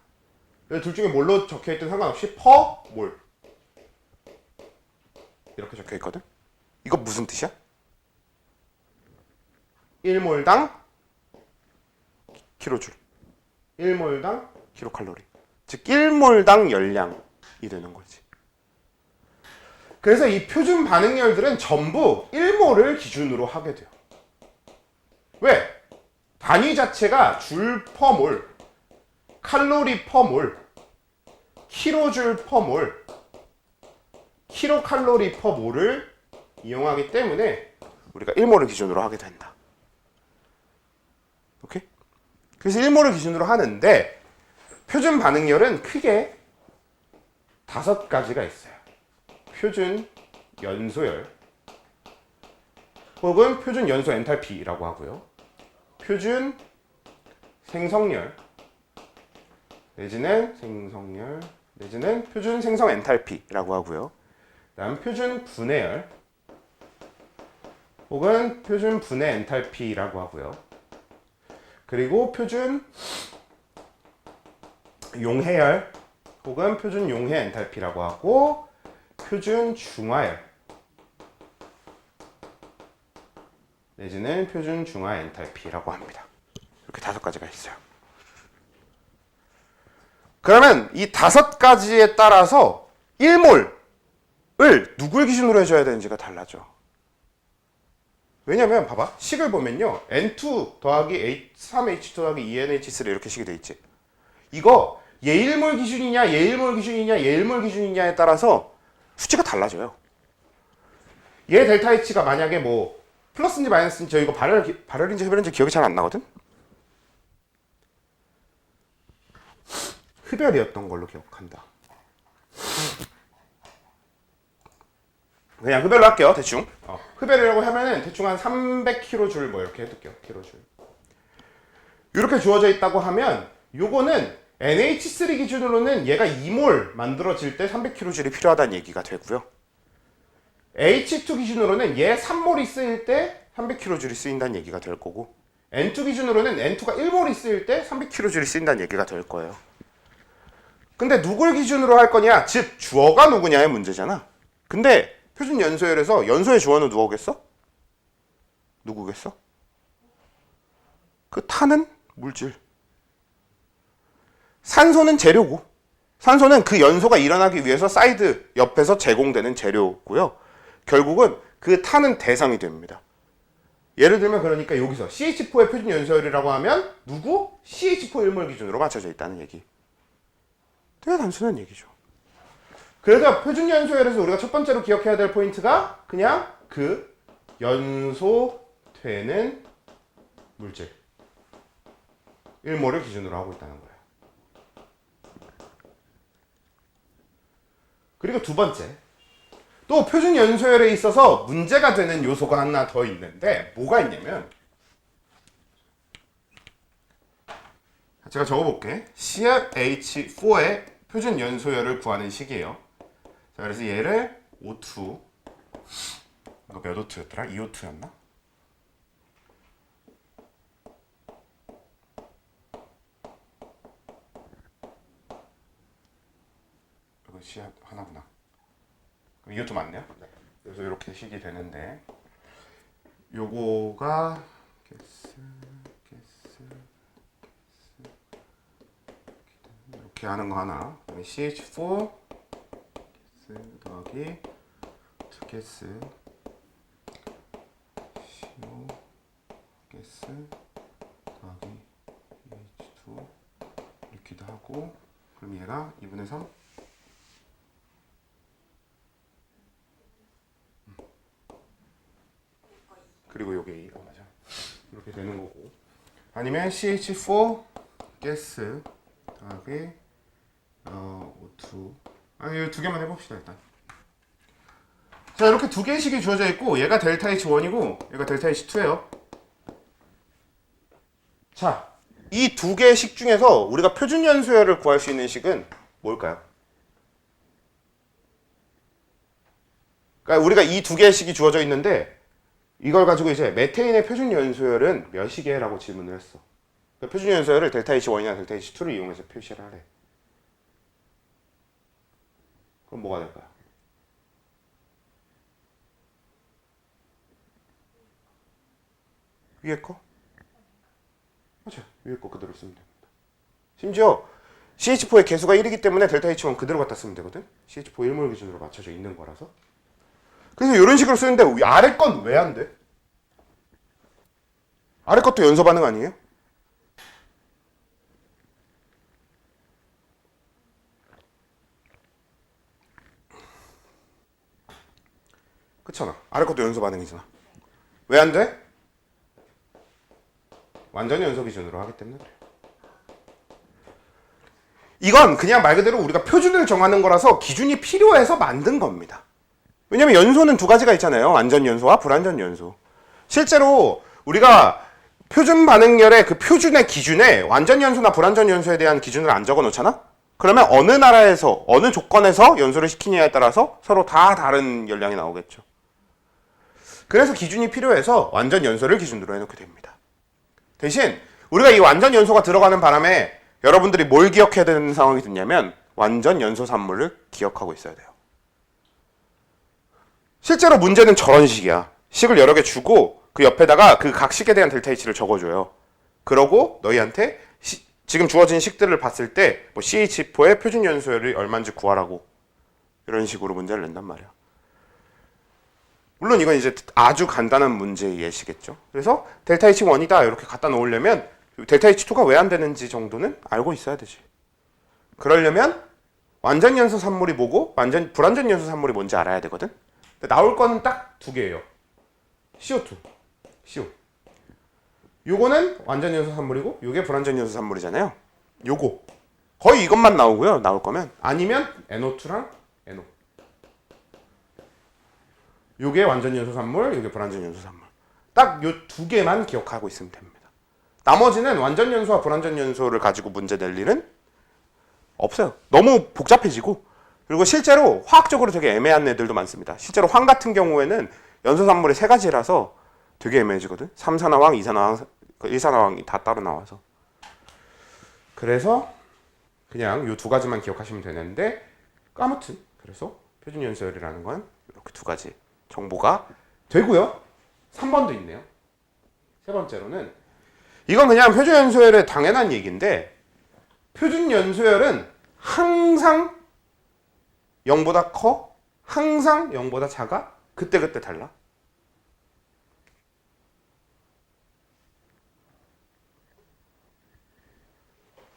둘 중에 뭘로 적혀있든 상관없이 퍼 몰 이렇게 적혀있거든. 이거 무슨 뜻이야? 1몰당 킬로줄 1몰당 킬로칼로리 즉 1몰당 열량이 되는 거지. 그래서 이 표준 반응열들은 전부 1몰을 기준으로 하게 돼요. 왜? 단위 자체가 줄 퍼몰, 칼로리 퍼몰, 킬로줄 퍼몰, 킬로칼로리 퍼몰을 이용하기 때문에 우리가 1몰을 기준으로 하게 된다. 오케이? 그래서 1몰을 기준으로 하는데 표준 반응열은 크게 5가지가 있어요. 표준 연소열 혹은 표준 연소 엔탈피라고 하고요. 표준 생성열 내지는 표준 생성 엔탈피라고 하고요. 그다음 표준 분해열 혹은 표준 분해 엔탈피라고 하고요. 그리고 표준 용해열 혹은 표준 용해 엔탈피라고 하고 표준 중화열 내지는 표준 중화 엔탈피라고 합니다. 이렇게 5가지가 있어요. 그러면 이 5가지에 따라서 1몰을 누굴 기준으로 해줘야 되는지가 달라져. 왜냐면 봐봐 식을 보면요 N2 더하기 H3H2 더하기 2NH3 이렇게 식이 돼 있지. 이거 얘 1몰 기준이냐 얘 1몰 기준이냐 얘 1몰 기준이냐에 따라서 수치가 달라져요. 얘 델타 H가 만약에 뭐 플러스인지 마이너스인지 저 이거 발열인지 흡열인지 기억이 잘 안 나거든? 흡열이었던 걸로 기억한다. 그냥 흡열로 할게요, 대충. 흡열이라고 하면은 대충 한 300kJ 뭐 이렇게 해둘게요, kJ. 이렇게 주어져 있다고 하면 요거는 NH3 기준으로는 얘가 2몰 만들어질 때 300kJ이 필요하다는 얘기가 되고요. H2 기준으로는 얘 3몰이 쓰일 때 300kJ이 쓰인다는 얘기가 될 거고, N2 기준으로는 N2가 1몰이 쓰일 때 300kJ이 쓰인다는 얘기가 될 거예요. 근데 누굴 기준으로 할 거냐? 즉 주어가 누구냐의 문제잖아. 근데 표준 연소열에서 연소의 주어는 누구겠어? 누구겠어? 그 타는 물질. 산소는 재료고, 산소는 그 연소가 일어나기 위해서 사이드 옆에서 제공되는 재료고요. 결국은 그 타는 대상이 됩니다. 예를 들면 그러니까 여기서 CH4의 표준 연소열이라고 하면 누구? CH4 1몰 기준으로 맞춰져 있다는 얘기. 되게 단순한 얘기죠. 그래서 표준 연소열에서 우리가 첫 번째로 기억해야 될 포인트가 그냥 그 연소되는 물질 1몰을 기준으로 하고 있다는 거예요. 그리고 두 번째, 또 표준 연소열에 있어서 문제가 되는 요소가 하나 더 있는데 뭐가 있냐면, 제가 적어볼게. CFH4의 표준 연소열을 구하는 식이에요. 자, 그래서 얘를 O2, 이거 몇 O2였더라? 2O2였나? 이거 C 하나구나. 이것도 맞네요. 네. 그래서 이렇게 식이 되는데, 요거가 이렇게 하는 거 하나. CH4 더하기 2가스 CO 가스 더하기 H2 리퀴드 하고, 그럼 얘가 2분의 3. 그리고 요게 2가 맞아. 이렇게 되는 거고. 아니면 CH4 가스 더하기 O2. 아니, 이 두 개만 해봅시다 일단. 자, 이렇게 두 개의 식이 주어져 있고, 얘가 델타 H1이고 얘가 델타 H2예요. 자, 이 두 개의 식 중에서 우리가 표준 연소열을 구할 수 있는 식은 뭘까요? 그러니까 우리가 이 두 개의 식이 주어져 있는데, 이걸 가지고 이제 메테인의 표준 연소열은 몇 식이에요? 라고 질문을 했어. 그러니까 표준 연소열을 델타 H1이나 델타 H2를 이용해서 표시를 하래. 그럼 뭐가 될까요? 위에 거? 맞아요. 위에 거 그대로 쓰면 됩니다. 심지어 CH4의 개수가 1이기 때문에 델타 H1 그대로 갖다 쓰면 되거든? CH4 1몰 기준으로 맞춰져 있는 거라서. 그래서 이런 식으로 쓰는데 아래 건 왜 안 돼? 아래 것도 연소 반응 아니에요? 그렇잖아. 아래 것도 연소 반응이잖아. 왜 안 돼? 완전히 연소 기준으로 하기 때문에 그래. 이건 그냥 말 그대로 우리가 표준을 정하는 거라서 기준이 필요해서 만든 겁니다. 왜냐면 연소는 두 가지가 있잖아요. 완전 연소와 불완전 연소. 실제로 우리가 표준 반응열의 그 표준의 기준에 완전 연소나 불완전 연소에 대한 기준을 안 적어 놓잖아? 그러면 어느 나라에서 어느 조건에서 연소를 시키냐에 따라서 서로 다 다른 열량이 나오겠죠. 그래서 기준이 필요해서 완전 연소를 기준으로 해놓게 됩니다. 대신 우리가 이 완전 연소가 들어가는 바람에 여러분들이 뭘 기억해야 되는 상황이 됐냐면 완전 연소 산물을 기억하고 있어야 돼요. 실제로 문제는 저런 식이야. 식을 여러 개 주고 그 옆에다가 그 각 식에 대한 델타 H를 적어줘요. 그러고 너희한테 지금 주어진 식들을 봤을 때 뭐 CH4의 표준 연소열이 얼마인지 구하라고 이런 식으로 문제를 낸단 말이야. 물론 이건 이제 아주 간단한 문제의 예시겠죠. 그래서 델타 H1이다 이렇게 갖다 놓으려면 델타 H2가 왜 안 되는지 정도는 알고 있어야 되지. 그러려면 완전 연소 산물이 뭐고 불완전 연소 산물이 뭔지 알아야 되거든. 근데 나올 거는 딱 두 개예요. CO2. CO. 요거는 완전 연소 산물이고 요게 불완전 연소 산물이잖아요. 요거 거의 이것만 나오고요. 나올 거면 아니면 NO2랑 NO. 요게 완전 연소 산물, 요게 불완전 연소 산물. 딱 요 두 개만 기억하고 있으면 됩니다. 나머지는 완전 연소와 불완전 연소를 가지고 문제 낼 일은 없어요. 너무 복잡해지고 그리고 실제로 화학적으로 되게 애매한 애들도 많습니다. 실제로 황 같은 경우에는 연소 산물이 세 가지라서 되게 애매해지거든. 3산화황, 2산화황, 1산화황이 다 따로 나와서. 그래서 그냥 요 두 가지만 기억하시면 되는데 아무튼 그래서 표준 연소율이라는 건 이렇게 두 가지 정보가 되고요. 3번도 있네요. 세 번째로는 이건 그냥 표준 연소율의 당연한 얘기인데 표준 연소율은 항상 0보다 커? 항상 0보다 작아? 그때그때 달라?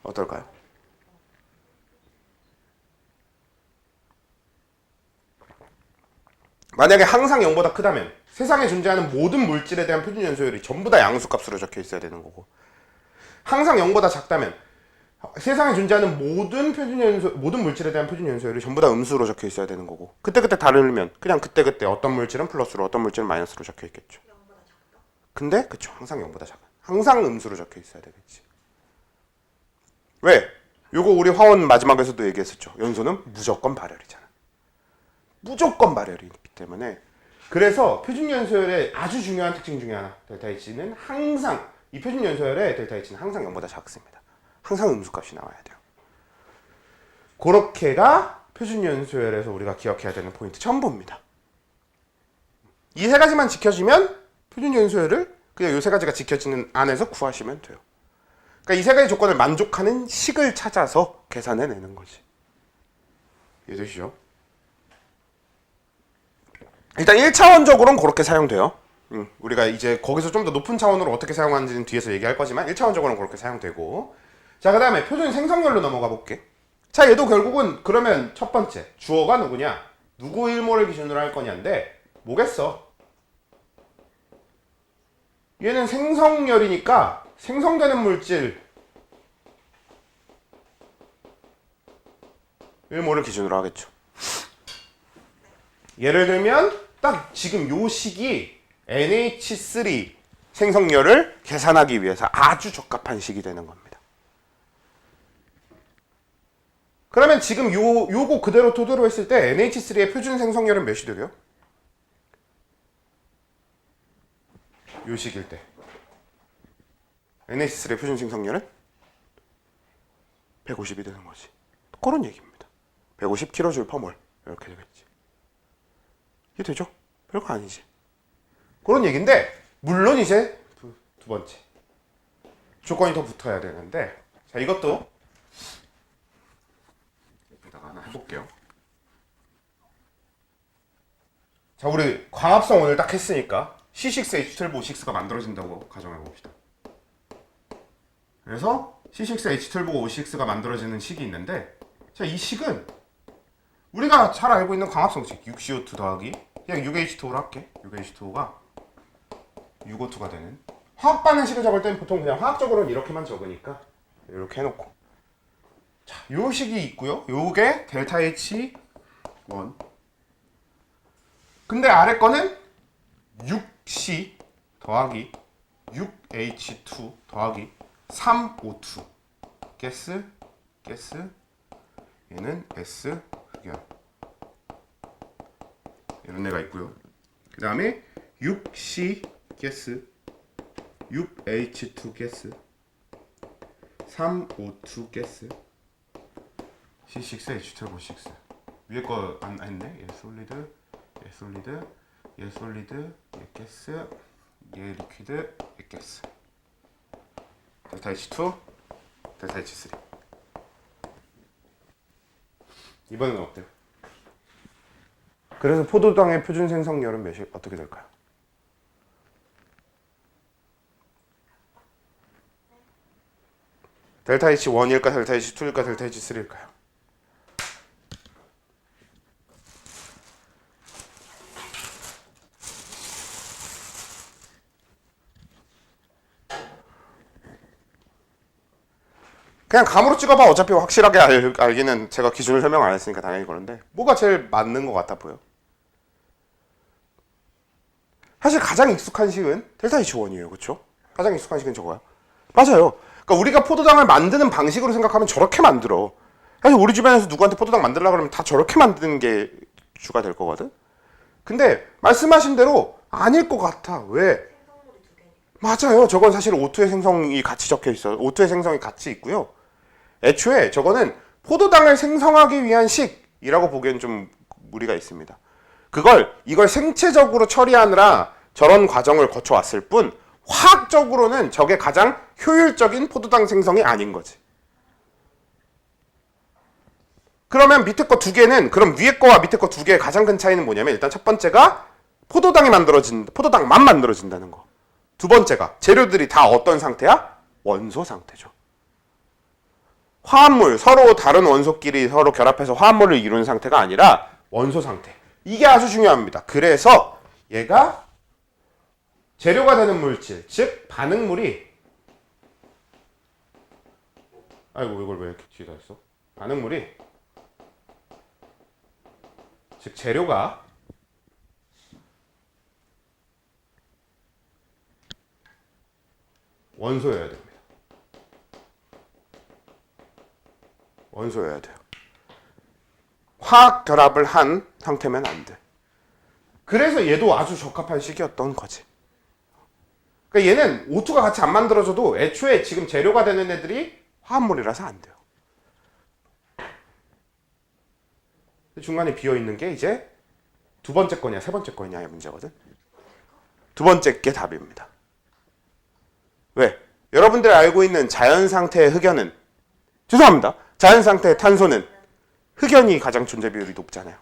어떨까요? 만약에 항상 0보다 크다면 세상에 존재하는 모든 물질에 대한 표준 연소율이 전부 다 양수값으로 적혀 있어야 되는 거고 항상 0보다 작다면 세상에 존재하는 모든 물질에 대한 표준 연소율이 전부 다 음수로 적혀 있어야 되는 거고 그때그때 다르면 그냥 그때그때 어떤 물질은 플러스로 어떤 물질은 마이너스로 적혀 있겠죠. 근데 그쵸 항상 0보다 작아. 항상 음수로 적혀 있어야 되겠지. 왜? 요거 우리 화원 마지막에서도 얘기했었죠. 연소는 무조건 발열이잖아. 무조건 발열이기 때문에 그래서 표준 연소율의 아주 중요한 특징 중에 하나 델타 H는 항상 이 표준 연소율의 델타 H는 항상 0보다 작습니다. 항상 음수값이 나와야 돼요. 그렇게가 표준 연소율에서 우리가 기억해야 되는 포인트 전부입니다. 이 세 가지만 지켜지면 표준 연소율을 그냥 이 세 가지가 지켜지는 안에서 구하시면 돼요. 그러니까 이 세 가지 조건을 만족하는 식을 찾아서 계산해내는 거지. 이해되시죠? 일단 1차원적으로는 그렇게 사용돼요. 우리가 이제 거기서 좀 더 높은 차원으로 어떻게 사용하는지는 뒤에서 얘기할 거지만 1차원적으로는 그렇게 사용되고 자 그 다음에 표준 생성열로 넘어가 볼게. 자 얘도 결국은 그러면 첫 번째 주어가 누구냐 누구 일모를 기준으로 할 거냐인데 뭐겠어 얘는 생성열이니까 생성되는 물질 일모를 기준으로 하겠죠. 예를 들면 딱 지금 요 시기 NH3 생성열을 계산하기 위해서 아주 적합한 시기 되는 겁니다. 그러면 지금 요거 그대로 토대로 했을 때 NH3의 표준 생성열은 몇이 되게요? 요 시기일 때 NH3의 표준 생성열은 150이 되는 거지. 그런 얘기입니다. 150kJ/mol 이렇게 되겠지. 이게 되죠? 별거 아니지. 그런 얘기인데 물론 이제 두 번째 조건이 더 붙어야 되는데 자 이것도 여기다가 하나 해볼게요. 자 우리 광합성 오늘 딱 했으니까 C6H12O6가 만들어진다고 가정해 봅시다. 그래서 C6H12O6가 만들어지는 식이 있는데 자 이 식은 우리가 잘 알고 있는 광합성식 6CO2 더하기 그냥 6H2O로 할게. 6H2O가 6O2가 되는 화학 반응식을 적을 때는 보통 그냥 화학적으로는 이렇게만 적으니까 이렇게 해놓고 자, 요 식이 있고요. 요게 델타 H1 근데 아래 거는 6C 더하기 6H2 더하기 3O2 가스 얘는 S 흑연 이런 애가 있고요. 그 다음에 6C 가스 6H2 가스 3O2 가스 C6H12O6 위에 거 안 했네. 얘 솔리드 얘 솔리드 얘 솔리드 얘 가스 얘 리퀴드 얘 가스 델타 H2 델타 H3 이번엔 어때요? 그래서 포도당의 표준 생성열은 몇이 어떻게 될까요? 델타 H1일까 델타 H2일까 델타 H3일까요? 그냥 감으로 찍어봐. 어차피 확실하게 알기는 제가 기준을 설명 안 했으니까 당연히 그런데 뭐가 제일 맞는 것 같아 보여? 사실 가장 익숙한 식은 델타 H1이에요. 그렇죠? 가장 익숙한 식은 저거야. 맞아요. 그러니까 우리가 포도당을 만드는 방식으로 생각하면 저렇게 만들어. 사실 우리 주변에서 누구한테 포도당 만들려고 그러면 다 저렇게 만드는 게 주가 될 거거든. 근데 말씀하신 대로 아닐 것 같아. 왜? 생성물이 두 개니까. 맞아요. 저건 사실 O2의 생성이 같이 적혀 있어요. O2의 생성이 같이 있고요. 애초에 저거는 포도당을 생성하기 위한 식이라고 보기엔 좀 무리가 있습니다. 이걸 생체적으로 처리하느라 저런 과정을 거쳐왔을 뿐 화학적으로는 저게 가장 효율적인 포도당 생성이 아닌 거지. 그러면 밑에 거 두 개는 그럼 위에 거와 밑에 거 두 개의 가장 큰 차이는 뭐냐면 일단 첫 번째가 포도당만 만들어진다는 거. 두 번째가 재료들이 다 어떤 상태야? 원소 상태죠. 화합물, 서로 다른 원소끼리 서로 결합해서 화합물을 이루는 상태가 아니라 원소 상태. 이게 아주 중요합니다. 그래서 얘가 재료가 되는 물질, 즉 반응물이 아이고 이걸 왜 이렇게 뒤에다 했어? 반응물이 즉 재료가 원소여야 됩니다. 원소여야 돼요. 화학 결합을 한 상태면 안 돼. 그래서 얘도 아주 적합한 식이었던 거지. 그러니까 얘는 O2가 같이 안 만들어져도 애초에 지금 재료가 되는 애들이 화합물이라서 안 돼요. 중간에 비어있는 게 이제 두 번째 거냐 세 번째 거냐의 문제거든. 두 번째 게 답입니다. 왜? 여러분들이 알고 있는 자연 상태의 흑연은 죄송합니다. 자연 상태의 탄소는 흑연이 가장 존재 비율이 높잖아요.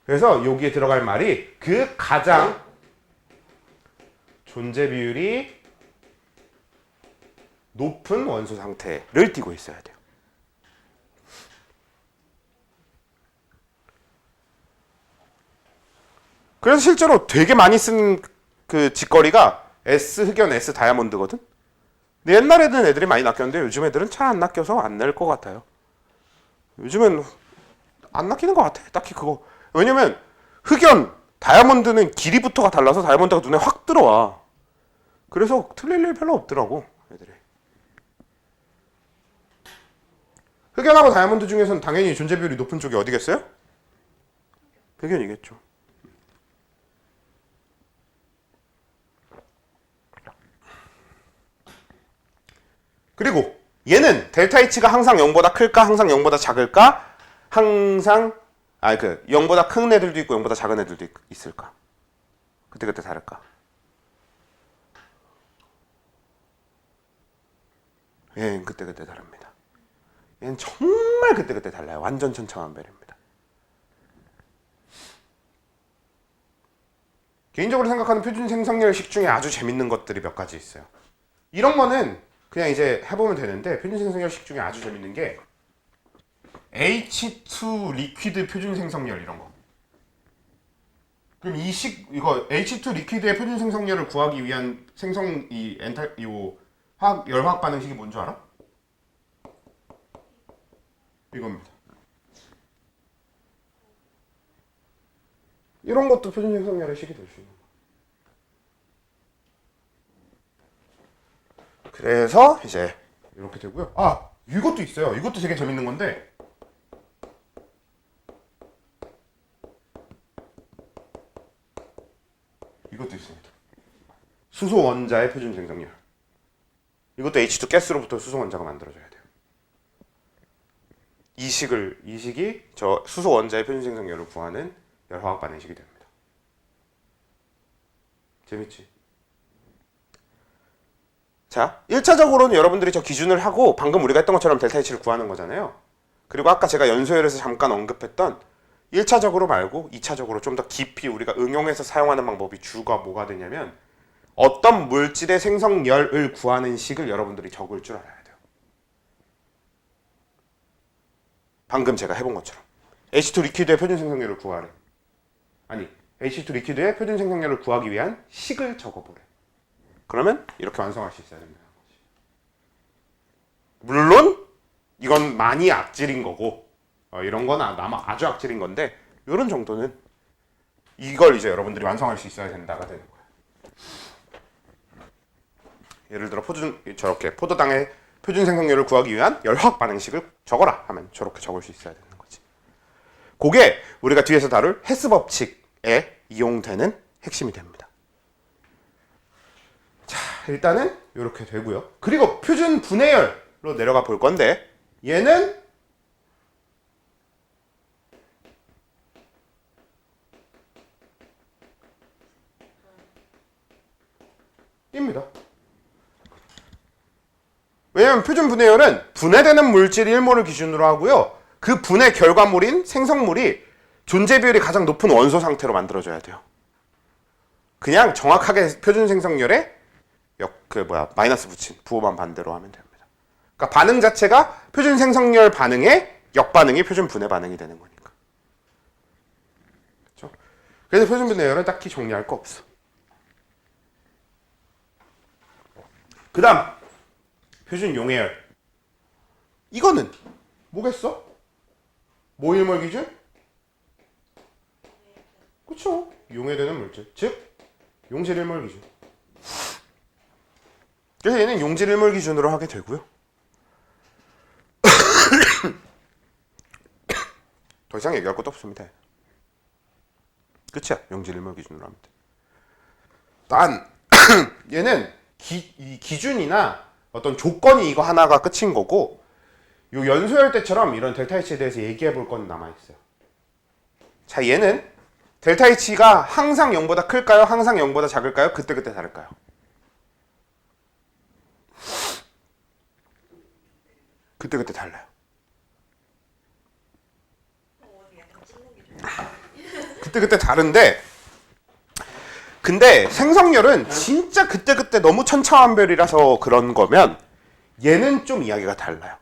그래서 여기에 들어갈 말이 그 가장 존재 비율이 높은 원소 상태를 띠고 있어야 돼요. 그래서 실제로 되게 많이 쓴 그 직거리가 S 흑연, S 다이아몬드거든. 근데 옛날에는 애들이 많이 낚였는데 요즘 애들은 잘 안 낚여서 안 낼 것 같아요. 요즘은 안 낚이는 것 같아. 딱히 그거. 왜냐면 흑연, 다이아몬드는 길이부터가 달라서 다이아몬드가 눈에 확 들어와. 그래서 틀릴 일 별로 없더라고 애들이. 흑연하고 다이아몬드 중에서는 당연히 존재 비율이 높은 쪽이 어디겠어요? 흑연이겠죠. 그리고 얘는 델타 H가 항상 0보다 클까? 항상 0보다 작을까? 항상 0보다 큰 애들도 있고 0보다 작은 애들도 있을까? 그때그때 다를까? 얘는 그때그때 다릅니다. 얘는 정말 그때그때 달라요. 완전 천차만별입니다. 개인적으로 생각하는 표준 생성열식 중에 아주 재밌는 것들이 몇 가지 있어요. 이런 거는 그냥 이제 해보면 되는데 표준 생성열식 중에 아주 재밌는 게 H2 리퀴드 표준 생성열 이런 거. 그럼 이거 H2 리퀴드의 표준 생성열을 구하기 위한 열화학 반응식이 뭔 줄 알아? 이겁니다. 이런 것도 표준 생성열의 식이 될 수 있는 거예요. 그래서 이제 이렇게 되고요. 아, 이것도 있어요. 이것도 되게 재밌는 건데 이것도 있습니다. 수소 원자의 표준 생성열. 이것도 H2 가스로부터 수소 원자가 만들어져야 돼요. 이 식이 저 수소 원자의 표준 생성열을 구하는 열화학 반응식이 됩니다. 재밌지? 자, 1차적으로는 여러분들이 저 기준을 하고 방금 우리가 했던 것처럼 델타 H를 구하는 거잖아요. 그리고 아까 제가 연소열에서 잠깐 언급했던 1차적으로 말고 2차적으로 좀 더 깊이 우리가 응용해서 사용하는 방법이 주가 뭐가 되냐면 어떤 물질의 생성열을 구하는 식을 여러분들이 적을 줄 알아야 돼요. 방금 제가 해본 것처럼 H2 리퀴드의 표준 생성열을 구하래. 아니, H2 리퀴드의 표준 생성열을 구하기 위한 식을 적어보래. 그러면 이렇게 완성할 수 있어야 됩니다. 물론 이건 많이 악질인 거고 이런 건 아마 아주 악질인 건데 이런 정도는 이걸 이제 여러분들이 완성할 수 있어야 된다가 되는 거예요. 예를 들어 저렇게 포도당의 표준 생성률을 구하기 위한 열화학 반응식을 적어라 하면 저렇게 적을 수 있어야 되는 거지. 그게 우리가 뒤에서 다룰 헤스 법칙에 이용되는 핵심이 됩니다. 자, 일단은 이렇게 되고요. 그리고 표준 분해열로 내려가 볼 건데 얘는 띱니다. 왜냐하면 표준 분해열은 분해되는 물질 1몰을 기준으로 하고요. 그 분해 결과물인 생성물이 존재 비율이 가장 높은 원소 상태로 만들어져야 돼요. 그냥 정확하게 표준 생성열에 마이너스 붙인 부호만 반대로 하면 됩니다. 그러니까 반응 자체가 표준 생성열 반응의 역반응이 표준 분해 반응이 되는 거니까. 그렇죠? 그래서 표준 분해열은 딱히 정리할 거 없어. 그 다음 표준 용해열. 이거는 뭐겠어? 뭐 1몰 기준? 그쵸? 용해되는 물질, 즉 용질 1몰 기준. 그래서 얘는 용질 1몰 기준으로 하게 되고요. 더 이상 얘기할 것도 없습니다. 끝이야. 용질 1몰 기준으로 하면 돼. 단 얘는 이 기준이나 어떤 조건이 이거 하나가 끝인 거고, 요 연소열 때처럼 이런 델타 H에 대해서 얘기해 볼 건 남아있어요. 자, 얘는 델타 H가 항상 0보다 클까요? 항상 0보다 작을까요? 그때그때 다를까요? 그때그때 달라요. 그때그때 다른데, 근데 생성열은 진짜 그때그때 너무 천차만별이라서 그런 거면 얘는 좀 이야기가 달라요.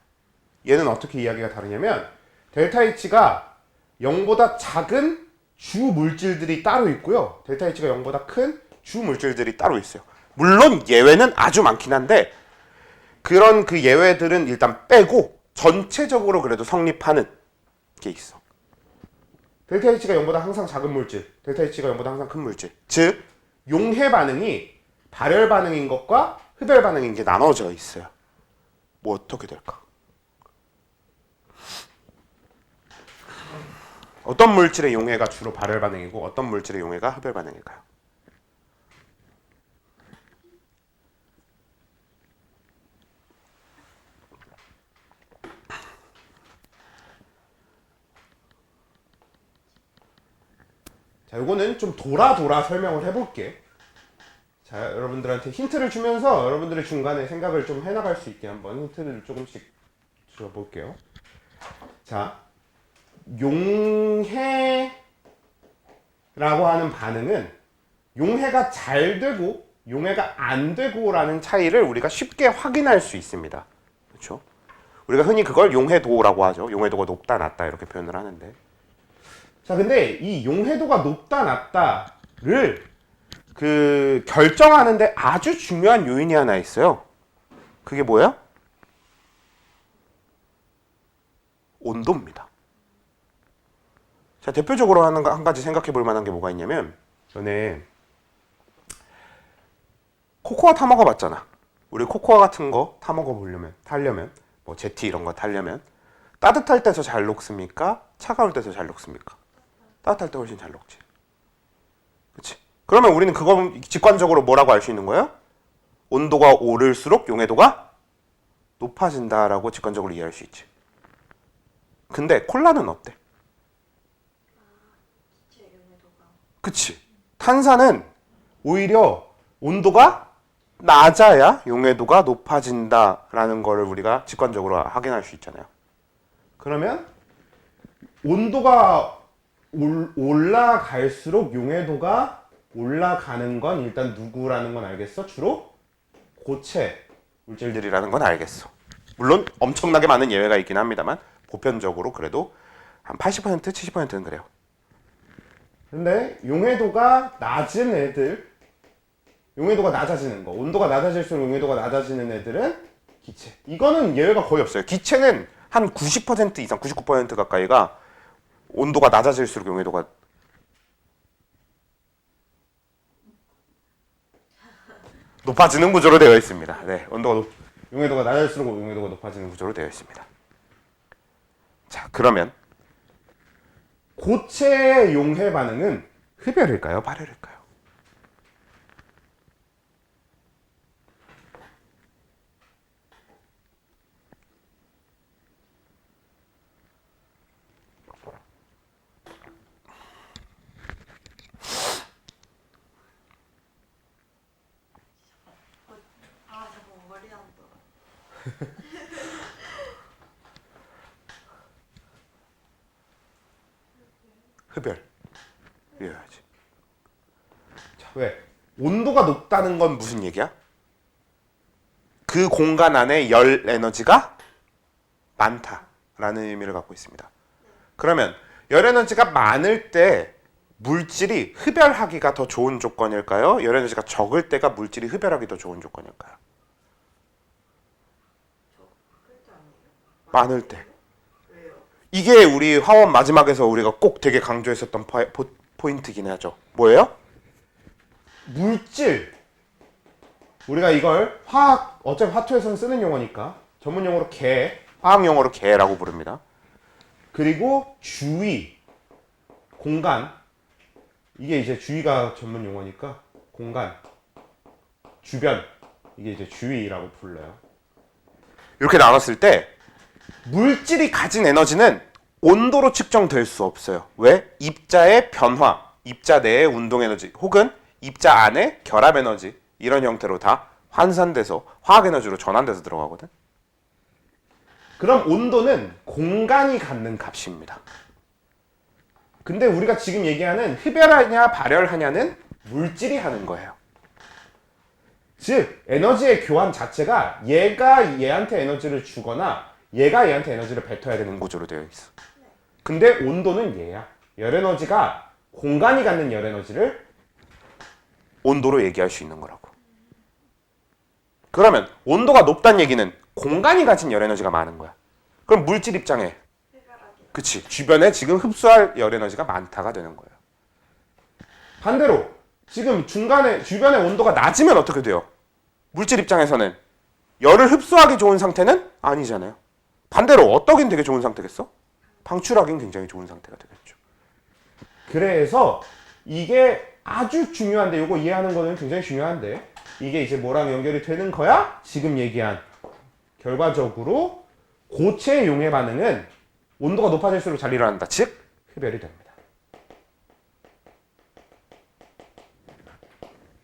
얘는 어떻게 이야기가 다르냐면 델타 H가 0보다 작은 주 물질들이 따로 있고요. 델타 H가 0보다 큰 주 물질들이 따로 있어요. 물론 예외는 아주 많긴 한데 그런 그 예외들은 일단 빼고 전체적으로 그래도 성립하는 게 있어. 델타 H가 0보다 항상 작은 물질, 델타 H가 0보다 항상 큰 물질. 즉 용해 반응이 발열 반응인 것과 흡열 반응인 게 나눠져 있어요. 뭐 어떻게 될까? 어떤 물질의 용해가 주로 발열 반응이고 어떤 물질의 용해가 흡열 반응일까요? 자, 요거는 좀 돌아 설명을 해볼게. 자, 여러분들한테 힌트를 주면서 여러분들의 중간에 생각을 좀 해나갈 수 있게 한번 힌트를 조금씩 줘볼게요. 자, 용해라고 하는 반응은 용해가 잘 되고 용해가 안 되고라는 차이를 우리가 쉽게 확인할 수 있습니다. 그렇죠? 우리가 흔히 그걸 용해도라고 하죠. 용해도가 높다 낮다 이렇게 표현을 하는데, 자, 근데 이 용해도가 높다 낮다를 그 결정하는데 아주 중요한 요인이 하나 있어요. 그게 뭐야? 온도입니다. 자, 대표적으로 한 가지 생각해 볼 만한 게 뭐가 있냐면, 전에 코코아 타 먹어봤잖아. 우리 코코아 같은 거 타 타려면 뭐 제티 이런 거 타려면 따뜻할 때서 잘 녹습니까? 차가울 때서 잘 녹습니까? 따뜻할 때 훨씬 잘 녹지. 그렇지? 그러면 우리는 그거 직관적으로 뭐라고 알 수 있는 거예요? 온도가 오를수록 용해도가 높아진다라고 직관적으로 이해할 수 있지. 근데 콜라는 어때? 그치? 탄산은 오히려 온도가 낮아야 용해도가 높아진다라는 거를 우리가 직관적으로 확인할 수 있잖아요. 그러면 온도가 올라갈수록 용해도가 올라가는 건 일단 누구라는 건 알겠어? 주로 고체 물질들이라는 건 알겠어. 물론 엄청나게 많은 예외가 있긴 합니다만 보편적으로 그래도 한 80%, 70%는 그래요. 근데 용해도가 낮은 애들, 용해도가 낮아지는 거, 온도가 낮아질수록 용해도가 낮아지는 애들은 기체. 이거는 예외가 거의 없어요. 기체는 한 90% 이상, 99% 가까이가 온도가 낮아질수록 용해도가 높아지는 구조로 되어 있습니다. 네, 용해도가 낮아질수록 용해도가 높아지는 구조로 되어 있습니다. 자, 그러면 고체의 용해 반응은 흡열일까요? 발열일까요? 아 잠깐 머리 안 돌아. 흡열이어야지. 자, 왜? 온도가 높다는 건 무슨 얘기야? 그 공간 안에 열 에너지가 많다라는 의미를 갖고 있습니다. 그러면 열 에너지가 많을 때 물질이 흡열하기가 더 좋은 조건일까요? 열 에너지가 적을 때가 물질이 흡열하기 더 좋은 조건일까요? 그때 아니에요? 많을 때. 왜요? 이게 우리 화원 마지막에서 우리가 꼭 되게 강조했었던 포인트긴 하죠. 뭐예요? 물질. 우리가 이걸 어차피 화투에서는 쓰는 용어니까 전문 용어로 화학 용어로 개라고 부릅니다. 그리고 주위, 공간. 이게 이제 주위가 전문 용어니까 공간, 주변. 이게 이제 주위라고 불러요. 이렇게 나눴을 때 물질이 가진 에너지는 온도로 측정될 수 없어요. 왜? 입자의 변화, 입자 내의 운동 에너지 혹은 입자 안의 결합 에너지 이런 형태로 다 환산돼서 화학 에너지로 전환돼서 들어가거든. 그럼 온도는 공간이 갖는 값입니다. 근데 우리가 지금 얘기하는 흡열하냐 발열하냐는 물질이 하는 거예요. 즉 에너지의 교환 자체가 얘가 얘한테 에너지를 주거나 얘가 얘한테 에너지를 뱉어야 되는 구조로 되어 있어. 근데 온도는 얘야. 열 에너지가 공간이 갖는 열 에너지를 온도로 얘기할 수 있는 거라고. 그러면 온도가 높다는 얘기는 공간이 가진 열 에너지가 많은 거야. 그럼 물질 입장에 그치 주변에 지금 흡수할 열 에너지가 많다가 되는 거예요. 반대로 지금 주변의 온도가 낮으면 어떻게 돼요? 물질 입장에서는 열을 흡수하기 좋은 상태는 아니잖아요. 반대로 어떠긴 되게 좋은 상태겠어? 방출하기는 굉장히 좋은 상태가 되겠죠. 그래서 이게 아주 중요한데 이거 이해하는 거는 굉장히 중요한데 이게 이제 뭐랑 연결이 되는 거야? 지금 얘기한 결과적으로 고체의 용해 반응은 온도가 높아질수록 잘 일어난다. 즉 흡열이 됩니다.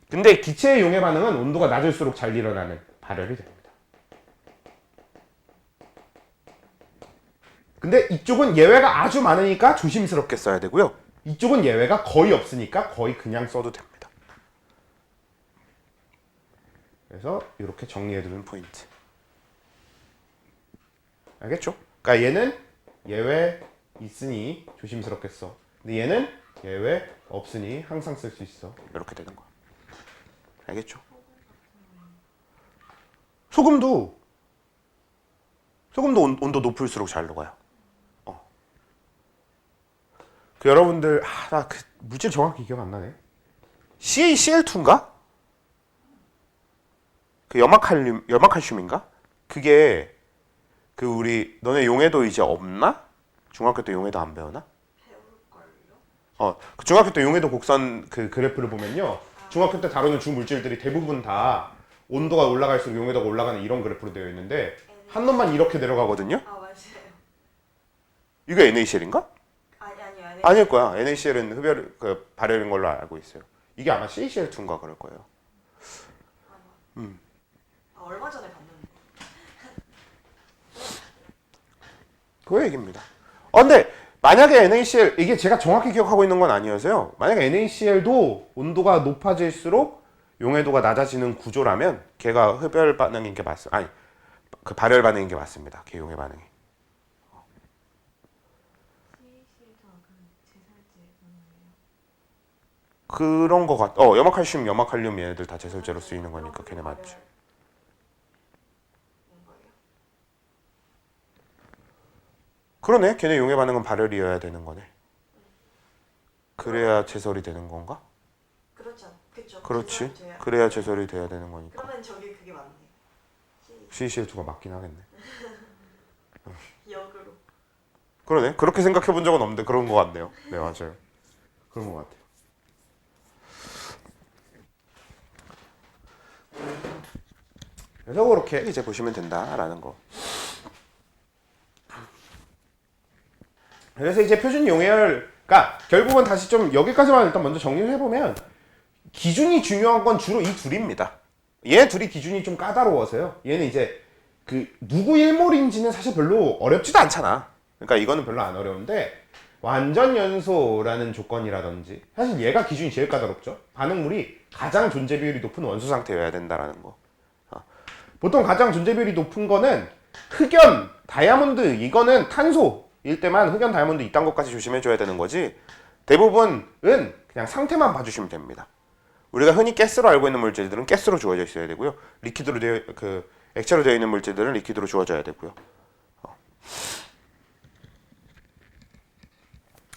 근데 기체의 용해 반응은 온도가 낮을수록 잘 일어나는 발열이 됩니다. 근데 이쪽은 예외가 아주 많으니까 조심스럽게 써야 되고요. 이쪽은 예외가 거의 없으니까 거의 그냥 써도 됩니다. 그래서 이렇게 정리해두는 포인트. 알겠죠? 그러니까 얘는 예외 있으니 조심스럽게 써. 근데 얘는 예외 없으니 항상 쓸 수 있어. 이렇게 되는 거야. 알겠죠? 소금도 온도 높을수록 잘 녹아요. 그 여러분들 나 그 물질 정확히 기억 안 나네. CaCl2인가? 그 염화칼슘인가? 그게 그 우리 너네 용해도 이제 없나? 중학교 때 용해도 안 배우나? 배울걸요? 그 중학교 때 용해도 곡선 그 그래프를 보면요. 중학교 때 다루는 주 물질들이 대부분 다 온도가 올라갈수록 용해도가 올라가는 이런 그래프로 되어 있는데 한 놈만 이렇게 내려가거든요. 아 맞아요. 이거 NaCl인가? 아니요. 아닐 거야. NaCl은 발열인 걸로 알고 있어요. 이게 아마 CaCl2인가 그럴 거예요. 얼마 전에 봤는데. 그 얘기입니다. 근데 만약에 NaCl 이게 제가 정확히 기억하고 있는 건 아니어서요. 만약에 NaCl도 온도가 높아질수록 용해도가 낮아지는 구조라면 걔가 흡열 반응인 게 그 발열 반응인 게 맞습니다. 걔 용해 반응이. 그런 거 같. 염화칼슘 얘네들 다 제설제로 쓰이는 거니까 걔네 맞지. 그러네. 걔네 용해 반응은 발열이어야 되는 거네. 그래야 제설이 되는 건가? 그렇죠. 그쵸. 그렇지. 제설이 돼야- 그래야 제설이 돼야 되는 거니까. 그러면 저게 그게 맞네요. CCL2가 맞긴 하겠네. 역으로. 그러네. 그렇게 생각해 본 적은 없는데 그런 거 같네요. 네, 맞아요. 그런 거 같아요. 그래서 그렇게 이제 보시면 된다라는 거. 그래서 이제 표준 용해열가 결국은 다시 좀 여기까지만 일단 먼저 정리를 해보면 기준이 중요한 건 주로 이 둘입니다. 얘 둘이 기준이 좀 까다로워서요. 얘는 이제 그 누구 일몰인지는 사실 별로 어렵지도 않잖아. 그러니까 이거는 별로 안 어려운데 완전 연소라는 조건이라든지 사실 얘가 기준이 제일 까다롭죠. 반응물이 가장 존재 비율이 높은 원소 상태여야 된다라는 거. 보통 가장 존재 비율이 높은 거는 흑연, 다이아몬드 이거는 탄소일 때만 흑연, 다이아몬드 이딴 것까지 조심해줘야 되는 거지 대부분은 그냥 상태만 봐주시면 됩니다. 우리가 흔히 가스로 알고 있는 물질들은 가스로 주어져 있어야 되고요. 리퀴드로 액체로 되어 있는 물질들은 리퀴드로 주어져야 되고요.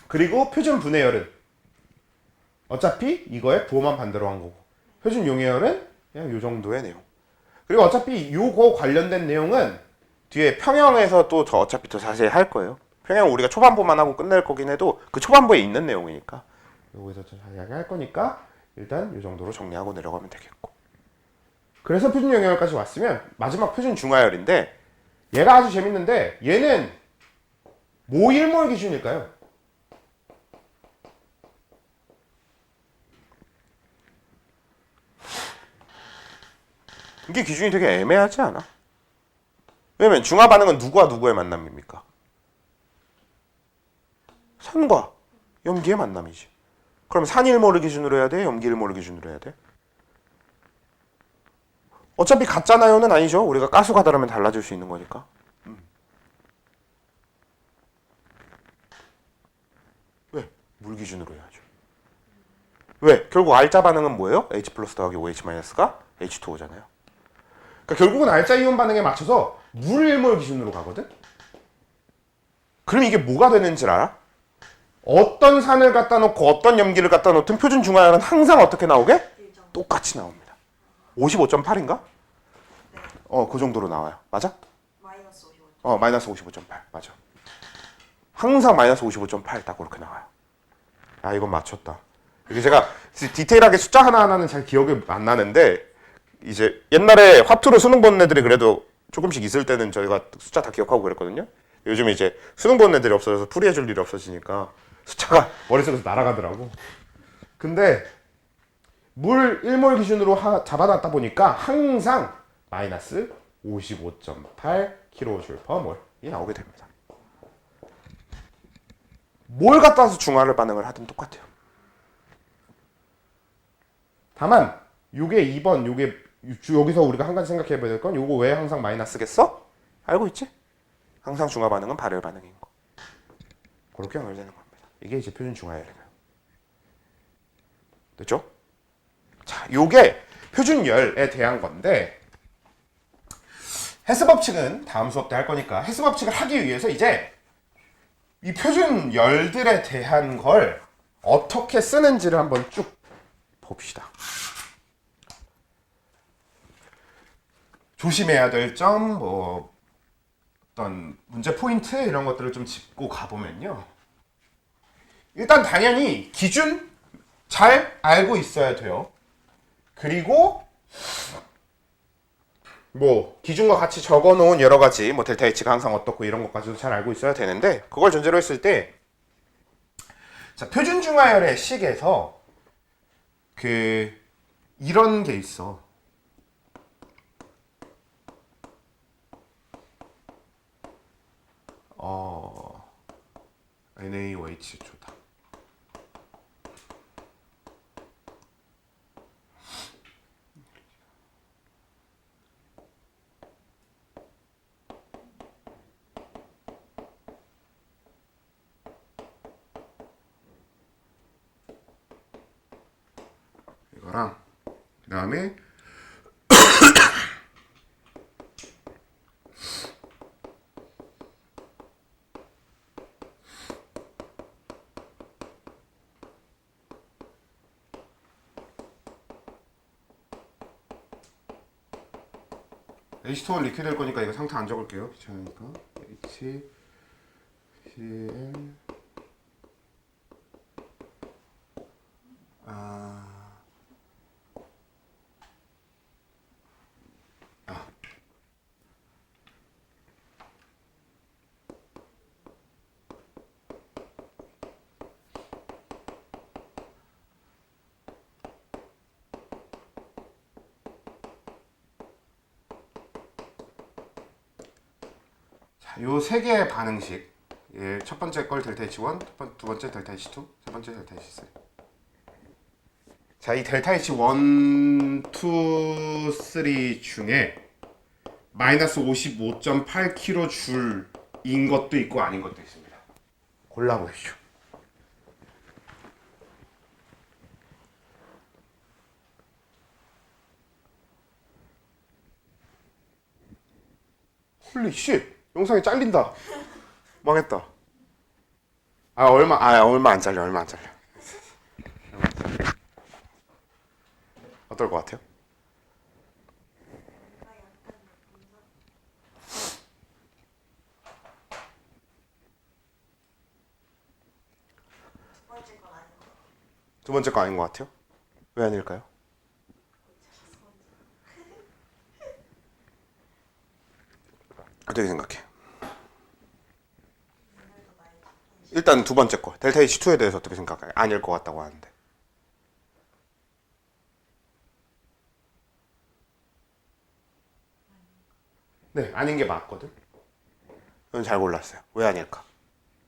그리고 표준 분해열은 어차피 이거에 부호만 반대로 한 거고 표준 용해열은 그냥 요 정도의 내용. 그리고 어차피 요거 관련된 내용은 뒤에 평형에서 또 어차피 더 자세히 할 거예요. 평형 우리가 초반부만 하고 끝낼 거긴 해도 그 초반부에 있는 내용이니까 요거에서 좀 자세하게 할 거니까 일단 요 정도로 정리하고 내려가면 되겠고. 그래서 표준 용해열까지 왔으면 마지막 표준 중하열인데 얘가 아주 재밌는데 얘는 뭐 1몰 기준일까요? 이게 기준이 되게 애매하지 않아? 왜냐면 중화 반응은 누구와 누구의 만남입니까? 산과 염기의 만남이지. 그럼 산 1몰을 기준으로 해야 돼? 염기 1몰을 기준으로 해야 돼? 어차피 같잖아요는 아니죠. 우리가 가수가 다르면 달라질 수 있는 거니까. 왜? 물 기준으로 해야죠. 왜? 결국 알자 반응은 뭐예요? H 플러스 더하기 OH 마이너스가 H2O잖아요. 그러니까 결국은 알자 이온 반응에 맞춰서 물 1몰 기준으로 가거든? 그럼 이게 뭐가 되는지 알아? 어떤 산을 갖다 놓고 어떤 염기를 갖다 놓든 표준 중화열은 항상 어떻게 나오게? 일정. 똑같이 나옵니다. 55.8인가? 네. 그 정도로 나와요. 맞아? 마이너스 55. 마이너스 55.8. 맞아. 항상 마이너스 55.8 딱 그렇게 나와요. 아, 이건 맞췄다. 이게 제가 디테일하게 숫자 하나하나는 잘 기억이 안 나는데 이제 옛날에 화투로 수능 보는 애들이 그래도 조금씩 있을 때는 저희가 숫자 다 기억하고 그랬거든요. 요즘 이제 수능 보는 애들이 없어져서 풀이해줄 일이 없어지니까 숫자가 머릿속에서 날아가더라고. 근데 물 1몰 기준으로 잡아놨다 보니까 항상 마이너스 55.8 kJ/몰이 나오게 됩니다. 뭘 갖다 와서 중화를 반응을 하든 똑같아요. 다만 요게 2번 요게 여기서 우리가 한 가지 생각해 봐야 될 건 요거 왜 항상 마이너스겠어? 알고 있지? 항상 중화 반응은 발열 반응인 거. 그렇게 연결되는 겁니다. 이게 이제 표준 중화열이에요. 됐죠? 자, 요게 표준열에 대한 건데 헤스 법칙은 다음 수업 때 할 거니까 헤스 법칙을 하기 위해서 이제 이 표준열들에 대한 걸 어떻게 쓰는지를 한번 쭉 봅시다. 조심해야 될 점, 뭐 어떤 문제 포인트 이런 것들을 좀 짚고 가보면요. 일단 당연히 기준 잘 알고 있어야 돼요. 그리고 뭐 기준과 같이 적어놓은 여러 가지 뭐 델타 H가 항상 어떻고 이런 것까지도 잘 알고 있어야 되는데 그걸 전제로 했을 때 자, 표준 중화열의 식에서 그 이런 게 있어. NaOH 좋다. 이거랑 그 다음에 H2O 리퀴드일 거니까 이거 상태 안 적을게요. 귀찮으니까. HCl 요 세 개의 반응식. 예, 첫 번째 걸 델타 H1, 두 번째 델타 H2, 세 번째 델타 H3. 자, 이 델타 H1, 2, 3 중에 마이너스 55.8kJ인 것도 있고 아닌 것도 있습니다. 골라보십시오. 홀리 쉣! 영상이 잘린다. 망했다. 얼마 안 잘려. 어떨 것 같아요? 두 번째 거 아닌 것 같아요? 왜 아닐까요? 어떻게 생각해? 일단 두 번째 거 델타 H2에 대해서 어떻게 생각해? 아닐 것 같다고 하는데. 네, 아닌 게 맞거든. 넌 잘 골랐어요. 왜 아닐까?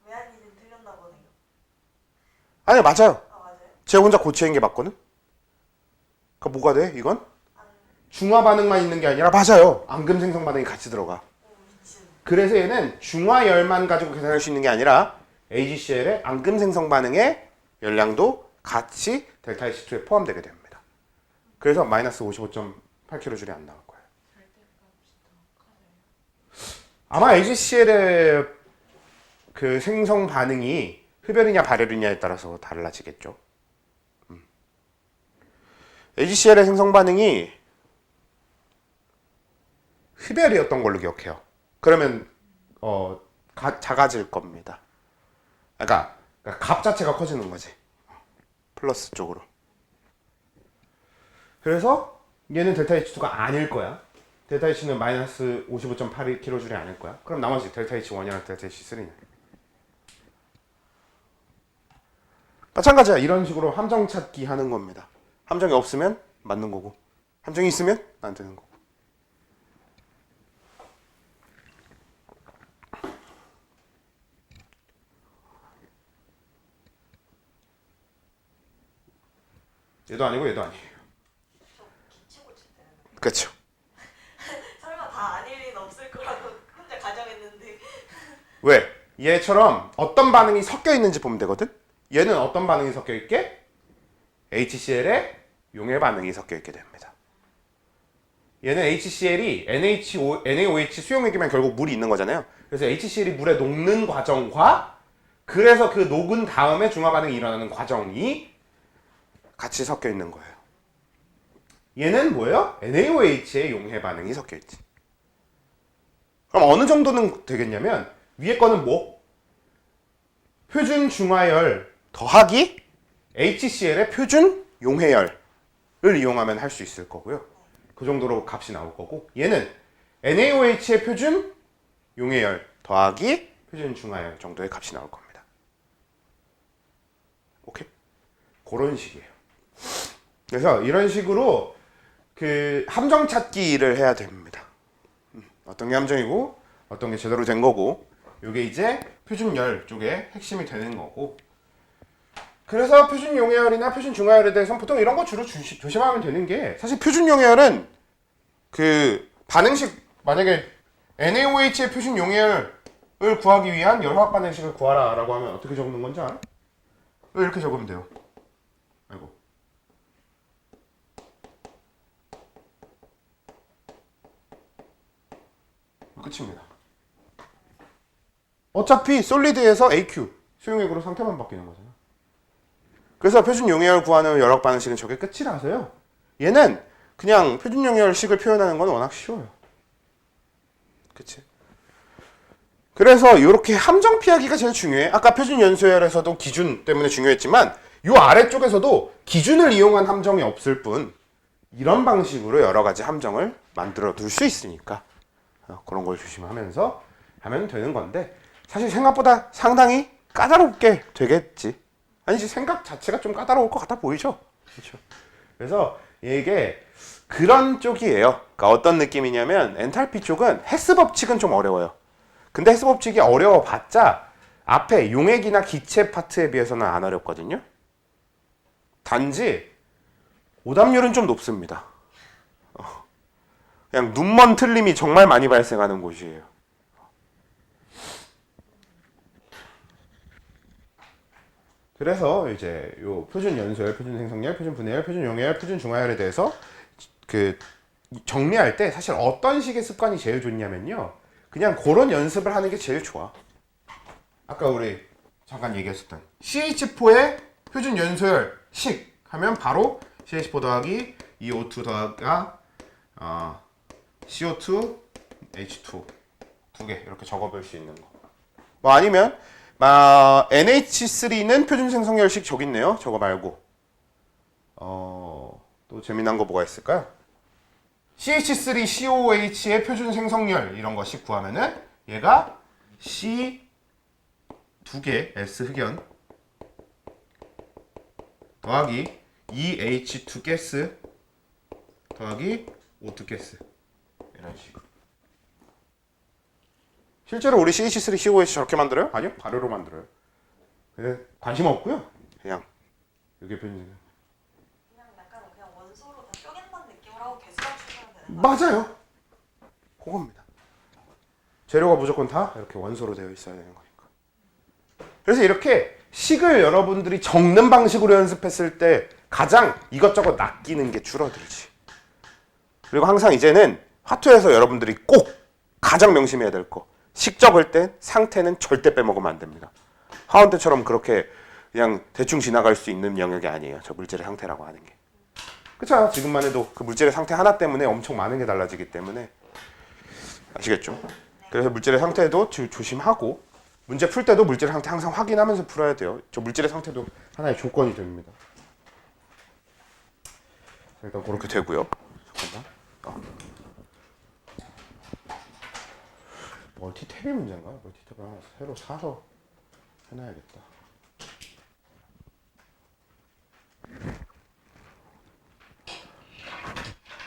왜 아니는 틀렸나 보네요. 아니 맞아요. 맞아요? 제가 혼자 고치는 게 맞거든. 그러니까 뭐가 돼? 이건 중화 반응만 있는 게 아니라 맞아요. 앙금 생성 반응이 같이 들어가. 그래서 얘는 중화열만 가지고 계산할 수 있는 게 아니라 AgCl의 앙금 생성 반응의 열량도 같이 델타 H2에 포함되게 됩니다. 그래서 마이너스 55.8kJ이 안 나올 거예요. 아마 AgCl의 그 생성 반응이 흡열이냐 발열이냐에 따라서 달라지겠죠. AgCl의 생성 반응이 흡열이었던 걸로 기억해요. 그러면 작아질 겁니다. 그러니까 값 자체가 커지는 거지. 플러스 쪽으로. 그래서 얘는 델타 H2가 아닐 거야. 델타 H는 마이너스 55.81kJ이 아닐 거야. 그럼 나머지 델타 H1이랑 델타 H3는 마찬가지야. 이런 식으로 함정 찾기 하는 겁니다. 함정이 없으면 맞는 거고, 함정이 있으면 안 되는 거고. 얘도 아니고 얘도 아니에요. 저 기치고 칠 때는 그렇죠. 설마 다 아닐 리는 없을 거라고 혼자 가정했는데. 왜? 얘처럼 어떤 반응이 섞여 있는지 보면 되거든. 얘는 어떤 반응이 섞여 있게? HCl의 용해 반응이 섞여 있게 됩니다. 얘는 HCl이 NaOH 수용액이면 결국 물이 있는 거잖아요. 그래서 HCl이 물에 녹는 과정과 그래서 그 녹은 다음에 중화 반응이 일어나는 과정이 같이 섞여 있는 거예요. 얘는 뭐예요? NaOH의 용해 반응이 섞여 있지. 그럼 어느 정도는 되겠냐면 위에 거는 뭐? 표준 중화열 더하기 HCl의 표준 용해열을 이용하면 할 수 있을 거고요. 그 정도로 값이 나올 거고 얘는 NaOH의 표준 용해열 더하기 표준 중화열 정도의 값이 나올 겁니다. 오케이? 그런 식이에요. 그래서 이런 식으로 그 함정 찾기를 해야 됩니다. 어떤 게 함정이고 어떤 게 제대로 된 거고 이게 이제 표준열 쪽에 핵심이 되는 거고 그래서 표준 용해열이나 표준 중화열에 대해서는 보통 이런 거 주로 조심하면 되는 게 사실 표준 용해열은 그 반응식 만약에 NaOH의 표준 용해열을 구하기 위한 열화학 반응식을 구하라 라고 하면 어떻게 적는 건지 알아? 이렇게 적으면 돼요. 아이고. 끝입니다. 어차피 솔리드에서 AQ 수용액으로 상태만 바뀌는 거잖아. 그래서 표준 용해열 구하는 열학 반응식은 저게 끝이라서요. 얘는 그냥 표준 용해열식을 표현하는 건 워낙 쉬워요. 그치? 그래서 이렇게 함정 피하기가 제일 중요해. 아까 표준 연소열에서도 기준 때문에 중요했지만 이 아래쪽에서도 기준을 이용한 함정이 없을 뿐 이런 방식으로 여러 가지 함정을 만들어 둘 수 있으니까 그런 걸 조심하면서 하면 되는 건데 사실 생각보다 상당히 까다롭게 되겠지. 아니지 생각 자체가 좀 까다로울 것 같아 보이죠? 그렇죠. 그래서 이게 그런 쪽이에요. 그러니까 어떤 느낌이냐면 엔탈피 쪽은 헬스 법칙은 좀 어려워요. 근데 헬스 법칙이 어려워봤자 앞에 용액이나 기체 파트에 비해서는 안 어렵거든요. 단지 오답률은 좀 높습니다. 그냥 눈먼 틀림이 정말 많이 발생하는 곳이에요. 그래서 이제 요 표준 연소열, 표준 생성열, 표준 분해열, 표준 용해열, 표준 중화열에 대해서 그 정리할 때 사실 어떤 식의 습관이 제일 좋냐면요. 그냥 그런 연습을 하는 게 제일 좋아. 아까 우리 잠깐 얘기했었던 CH4의 표준 연소열 식 하면 바로 CH4 더하기 EO2 더하기가 CO2, H2 두 개 이렇게 적어볼 수 있는 거. 뭐 아니면 NH3는 표준 생성열식 저기 있네요. 저거 말고 또 재미난 거 뭐가 있을까요? CH3COOH의 표준 생성열 이런 거씩 구하면은 얘가 C 두 개 S 흑연 더하기 EH2 가스 더하기 O2 가스 이런 식으로. 실제로 우리 CH3COOH 저렇게 만들어요? 아니요, 가루로 만들어요. 근데 관심 없고요. 그냥 이게 표준 그냥 약간 그냥 원소로 다 쪼갠다는 느낌으로 하고 계속 맞추면 되는 거예요. 맞아요. 그겁니다. 재료가 무조건 다 이렇게 원소로 되어 있어야 되는 거니까. 그래서 이렇게 식을 여러분들이 적는 방식으로 연습했을 때 가장 이것저것 낚이는 게 줄어들지. 그리고 항상 이제는 화투에서 여러분들이 꼭 가장 명심해야 될 거. 식 적을 때 상태는 절대 빼먹으면 안 됩니다. 하원 때처럼 그렇게 그냥 대충 지나갈 수 있는 영역이 아니에요. 저 물질의 상태라고 하는 게. 그렇죠. 지금만 해도 그 물질의 상태 하나 때문에 엄청 많은 게 달라지기 때문에 아시겠죠? 그래서 물질의 상태도 조심하고 문제 풀 때도 물질의 상태 항상 확인하면서 풀어야 돼요. 저 물질의 상태도 하나의 조건이 됩니다. 일단 그렇게 되고요. 잠깐만. 멀티탭이 문제인가? 멀티탭을 하나 새로 사서 해놔야겠다.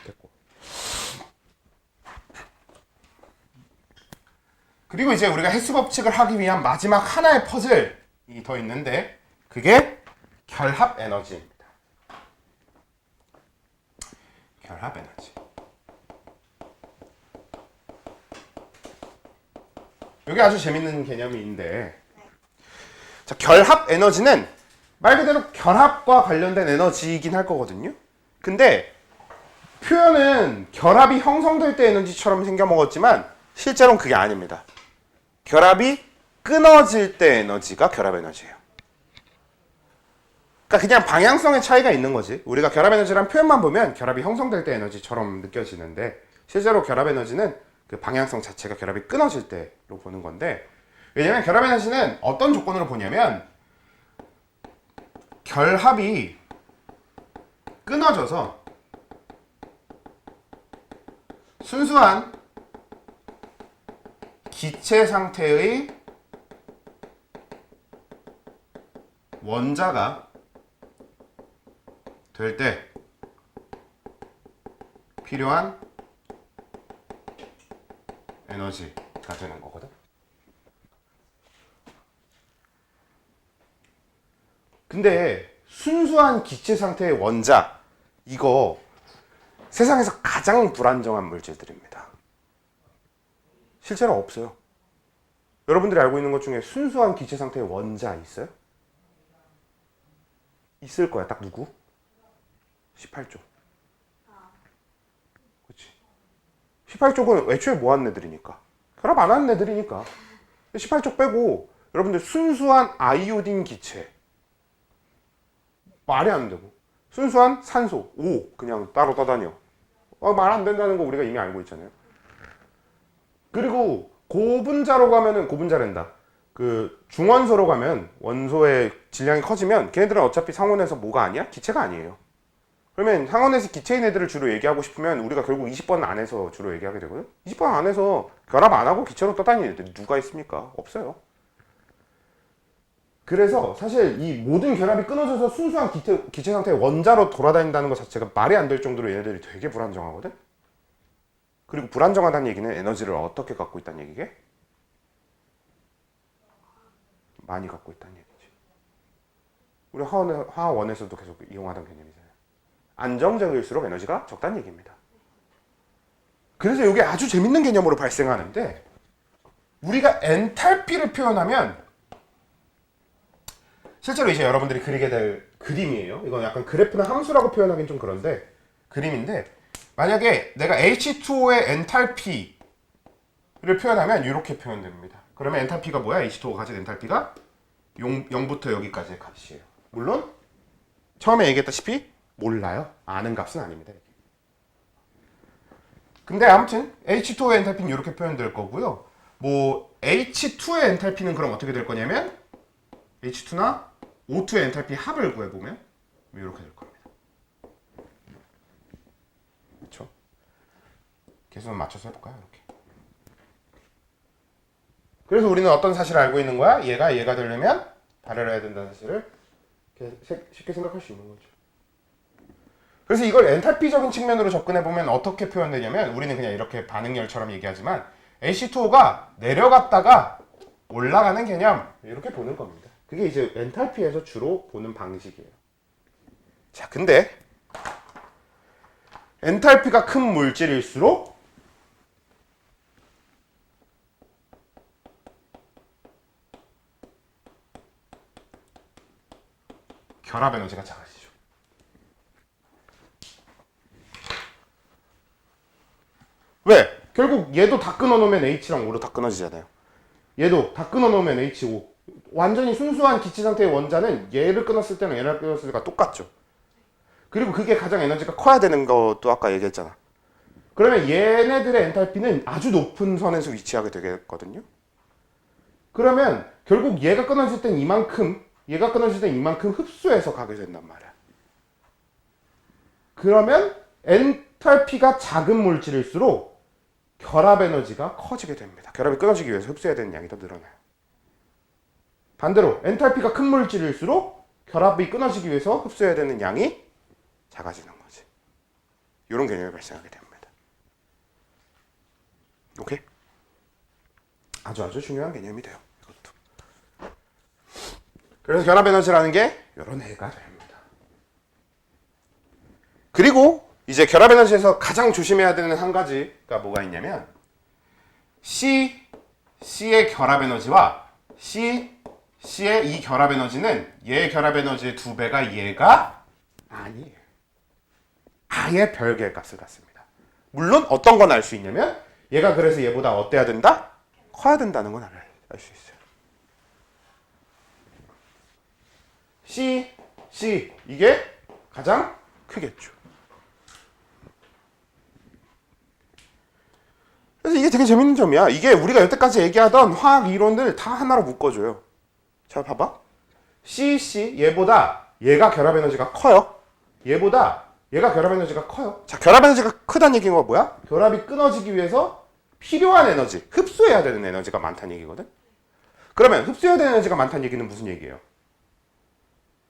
됐고. 그리고 이제 우리가 헬스 법칙을 하기 위한 마지막 하나의 퍼즐이 더 있는데 그게 결합 에너지입니다. 결합 에너지. 이게 아주 재밌는 개념인데 자, 결합 에너지는 말 그대로 결합과 관련된 에너지이긴 할 거거든요. 근데 표현은 결합이 형성될 때 에너지처럼 생겨먹었지만 실제로는 그게 아닙니다. 결합이 끊어질 때 에너지가 결합 에너지예요. 그러니까 그냥 방향성의 차이가 있는 거지. 우리가 결합 에너지란 표현만 보면 결합이 형성될 때 에너지처럼 느껴지는데 실제로 결합 에너지는 그 방향성 자체가 결합이 끊어질 때로 보는 건데 왜냐면 결합 에너지는 어떤 조건으로 보냐면 결합이 끊어져서 순수한 기체 상태의 원자가 될 때 필요한 에너지가 되는 거거든. 근데 순수한 기체 상태의 원자 이거 세상에서 가장 불안정한 물질들입니다. 실제로 없어요. 여러분들이 알고 있는 것 중에 순수한 기체 상태의 원자 있어요? 있을 거야. 딱 누구? 18쪽. 그렇지. 18쪽은 애초에 뭐 하는 애들이니까? 결합 안 하는 애들이니까. 18쪽 빼고 여러분들 순수한 아이오딘 기체 말이 안 되고 순수한 산소 O 그냥 따로 떠다녀. 말 안 된다는 거 우리가 이미 알고 있잖아요. 그리고 고분자로 가면은 고분자랜다. 그 중원소로 가면 원소의 질량이 커지면 걔네들은 어차피 상온에서 뭐가 아니야? 기체가 아니에요. 그러면 상온에서 기체인 애들을 주로 얘기하고 싶으면 우리가 결국 20번 안에서 주로 얘기하게 되거든. 20번 안에서 결합 안 하고 기체로 떠다니는 애들이 누가 있습니까? 없어요. 그래서 사실 이 모든 결합이 끊어져서 순수한 기체 상태의 원자로 돌아다닌다는 것 자체가 말이 안 될 정도로 얘네들이 되게 불안정하거든. 그리고 불안정하다는 얘기는 에너지를 어떻게 갖고 있다는 얘기게? 많이 갖고 있다는 얘기지. 우리 화원에서도 계속 이용하던 개념이잖아요. 안정적일수록 에너지가 적다는 얘기입니다. 그래서 이게 아주 재밌는 개념으로 발생하는데 우리가 엔탈피를 표현하면 실제로 이제 여러분들이 그리게 될 그림이에요. 이건 약간 그래프나 함수라고 표현하기는 좀 그런데 그림인데 만약에 내가 H2O의 엔탈피를 표현하면 이렇게 표현됩니다. 그러면 엔탈피가 뭐야? H2O가 가진 엔탈피가 0부터 여기까지의 값이에요. 물론 처음에 얘기했다시피 몰라요. 아는 값은 아닙니다. 근데 아무튼 H2O의 엔탈피는 이렇게 표현될 거고요. 뭐 H2의 엔탈피는 그럼 어떻게 될 거냐면 H2나 O2의 엔탈피 합을 구해보면 이렇게 될 겁니다. 그렇죠? 계속 맞춰서 해볼까요? 이렇게. 그래서 우리는 어떤 사실을 알고 있는 거야? 얘가 되려면 발열해야 된다는 사실을 쉽게 생각할 수 있는 거죠. 그래서 이걸 엔탈피적인 측면으로 접근해보면 어떻게 표현되냐면 우리는 그냥 이렇게 반응열처럼 얘기하지만 H2O가 내려갔다가 올라가는 개념 이렇게 보는 겁니다. 그게 이제 엔탈피에서 주로 보는 방식이에요. 자, 근데 엔탈피가 큰 물질일수록 결합 에너지가 작아지죠. 왜? 결국 얘도 다 끊어놓으면 H랑 O로 다 끊어지잖아요. 얘도 다 끊어놓으면 HO. 완전히 순수한 기체 상태의 원자는 얘를 끊었을 때는 얘를 끊었을 때가 똑같죠. 그리고 그게 가장 에너지가 커야 되는 것도 아까 얘기했잖아. 그러면 얘네들의 엔탈피는 아주 높은 선에서 위치하게 되겠거든요. 그러면 결국 얘가 끊어질 땐 이만큼, 얘가 끊어질 땐 이만큼 흡수해서 가게 된단 말이야. 그러면 엔탈피가 작은 물질일수록 결합 에너지가 커지게 됩니다. 결합이 끊어지기 위해서 흡수해야 되는 양이 더 늘어나요. 반대로 엔탈피가 큰 물질일수록 결합이 끊어지기 위해서 흡수해야 되는 양이 작아지는 거지. 이런 개념이 발생하게 됩니다. 오케이? 아주 중요한 개념이 돼요. 이것도. 그래서 결합 에너지라는 게 이런 애가 됩니다. 그리고 이제 결합 에너지에서 가장 조심해야 되는 한 가지가 뭐가 있냐면 C의 결합 에너지와 C의 이 결합 에너지는 얘의 결합 에너지의 2배가 얘가 아니에요. 아예 별개의 값을 갖습니다. 물론 어떤 건 알 수 있냐면 얘가 그래서 얘보다 어때야 된다? 커야 된다는 건 알 수 있어요. C 이게 가장 크겠죠. 그래서 이게 되게 재밌는 점이야. 이게 우리가 여태까지 얘기하던 화학 이론들 다 하나로 묶어줘요. 자, 봐봐. 얘보다 얘가 결합 에너지가 커요. 얘보다 얘가 결합 에너지가 커요. 자, 결합 에너지가 크다는 얘기가 뭐야? 결합이 끊어지기 위해서 필요한 에너지, 흡수해야 되는 에너지가 많다는 얘기거든. 그러면 흡수해야 되는 에너지가 많다는 얘기는 무슨 얘기예요?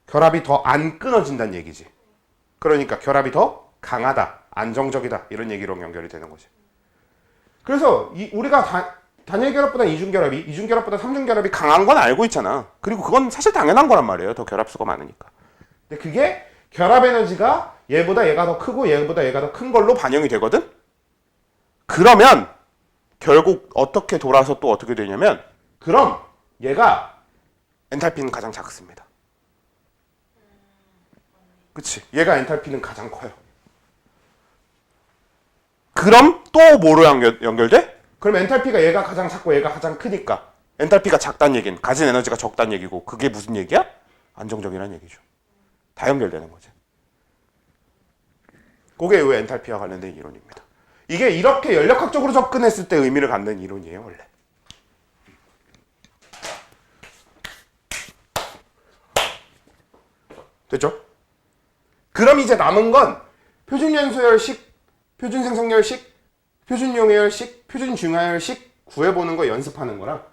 결합이 더 안 끊어진다는 얘기지. 그러니까 결합이 더 강하다, 안정적이다 이런 얘기로 연결이 되는 거지. 그래서 우리가 단일 결합보다 이중 결합보다 삼중 결합이 강한 건 알고 있잖아. 그리고 그건 사실 당연한 거란 말이에요. 더 결합수가 많으니까. 근데 그게 결합 에너지가 얘보다 얘가 더 크고 얘보다 얘가 더 큰 걸로 반영이 되거든. 그러면 결국 어떻게 돌아서 또 어떻게 되냐면 그럼 얘가 엔탈피는 가장 작습니다. 그치? 얘가 엔탈피는 가장 커요. 그럼 또 뭐로 연결돼? 그럼 엔탈피가 얘가 가장 작고 얘가 가장 크니까 엔탈피가 작다는 얘기는 가진 에너지가 적다는 얘기고 그게 무슨 얘기야? 안정적이라는 얘기죠. 다 연결되는 거지. 그게 왜 엔탈피와 관련된 이론입니다. 이게 이렇게 연력학적으로 접근했을 때 의미를 갖는 이론이에요, 원래. 됐죠? 그럼 이제 남은 건 표준연소열식, 표준생성열식, 표준용해열식, 표준중하열식 구해보는 거 연습하는 거랑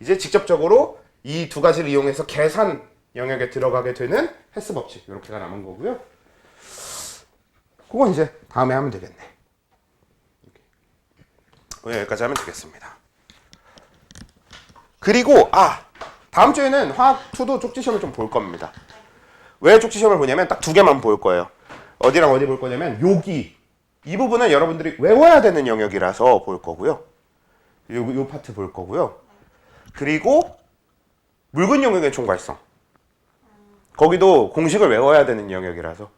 이제 직접적으로 이 두 가지를 이용해서 계산 영역에 들어가게 되는 헬스 법칙 이렇게가 남은 거고요. 그건 이제 다음에 하면 되겠네. 오늘 여기까지 하면 되겠습니다. 그리고 다음 주에는 화학2도 쪽지 시험을 좀 볼 겁니다. 왜 쪽지 시험을 보냐면 딱 두 개만 볼 거예요. 어디랑 어디 볼 거냐면 여기 이 부분은 여러분들이 외워야 되는 영역이라서 볼 거고요. 요 파트 볼 거고요. 그리고 묽은 영역의 총괄성. 거기도 공식을 외워야 되는 영역이라서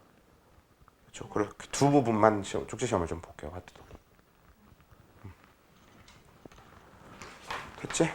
그렇죠. 그렇게 두 부분만 쪽지 시험을 좀 볼게요. 하트도. 됐지?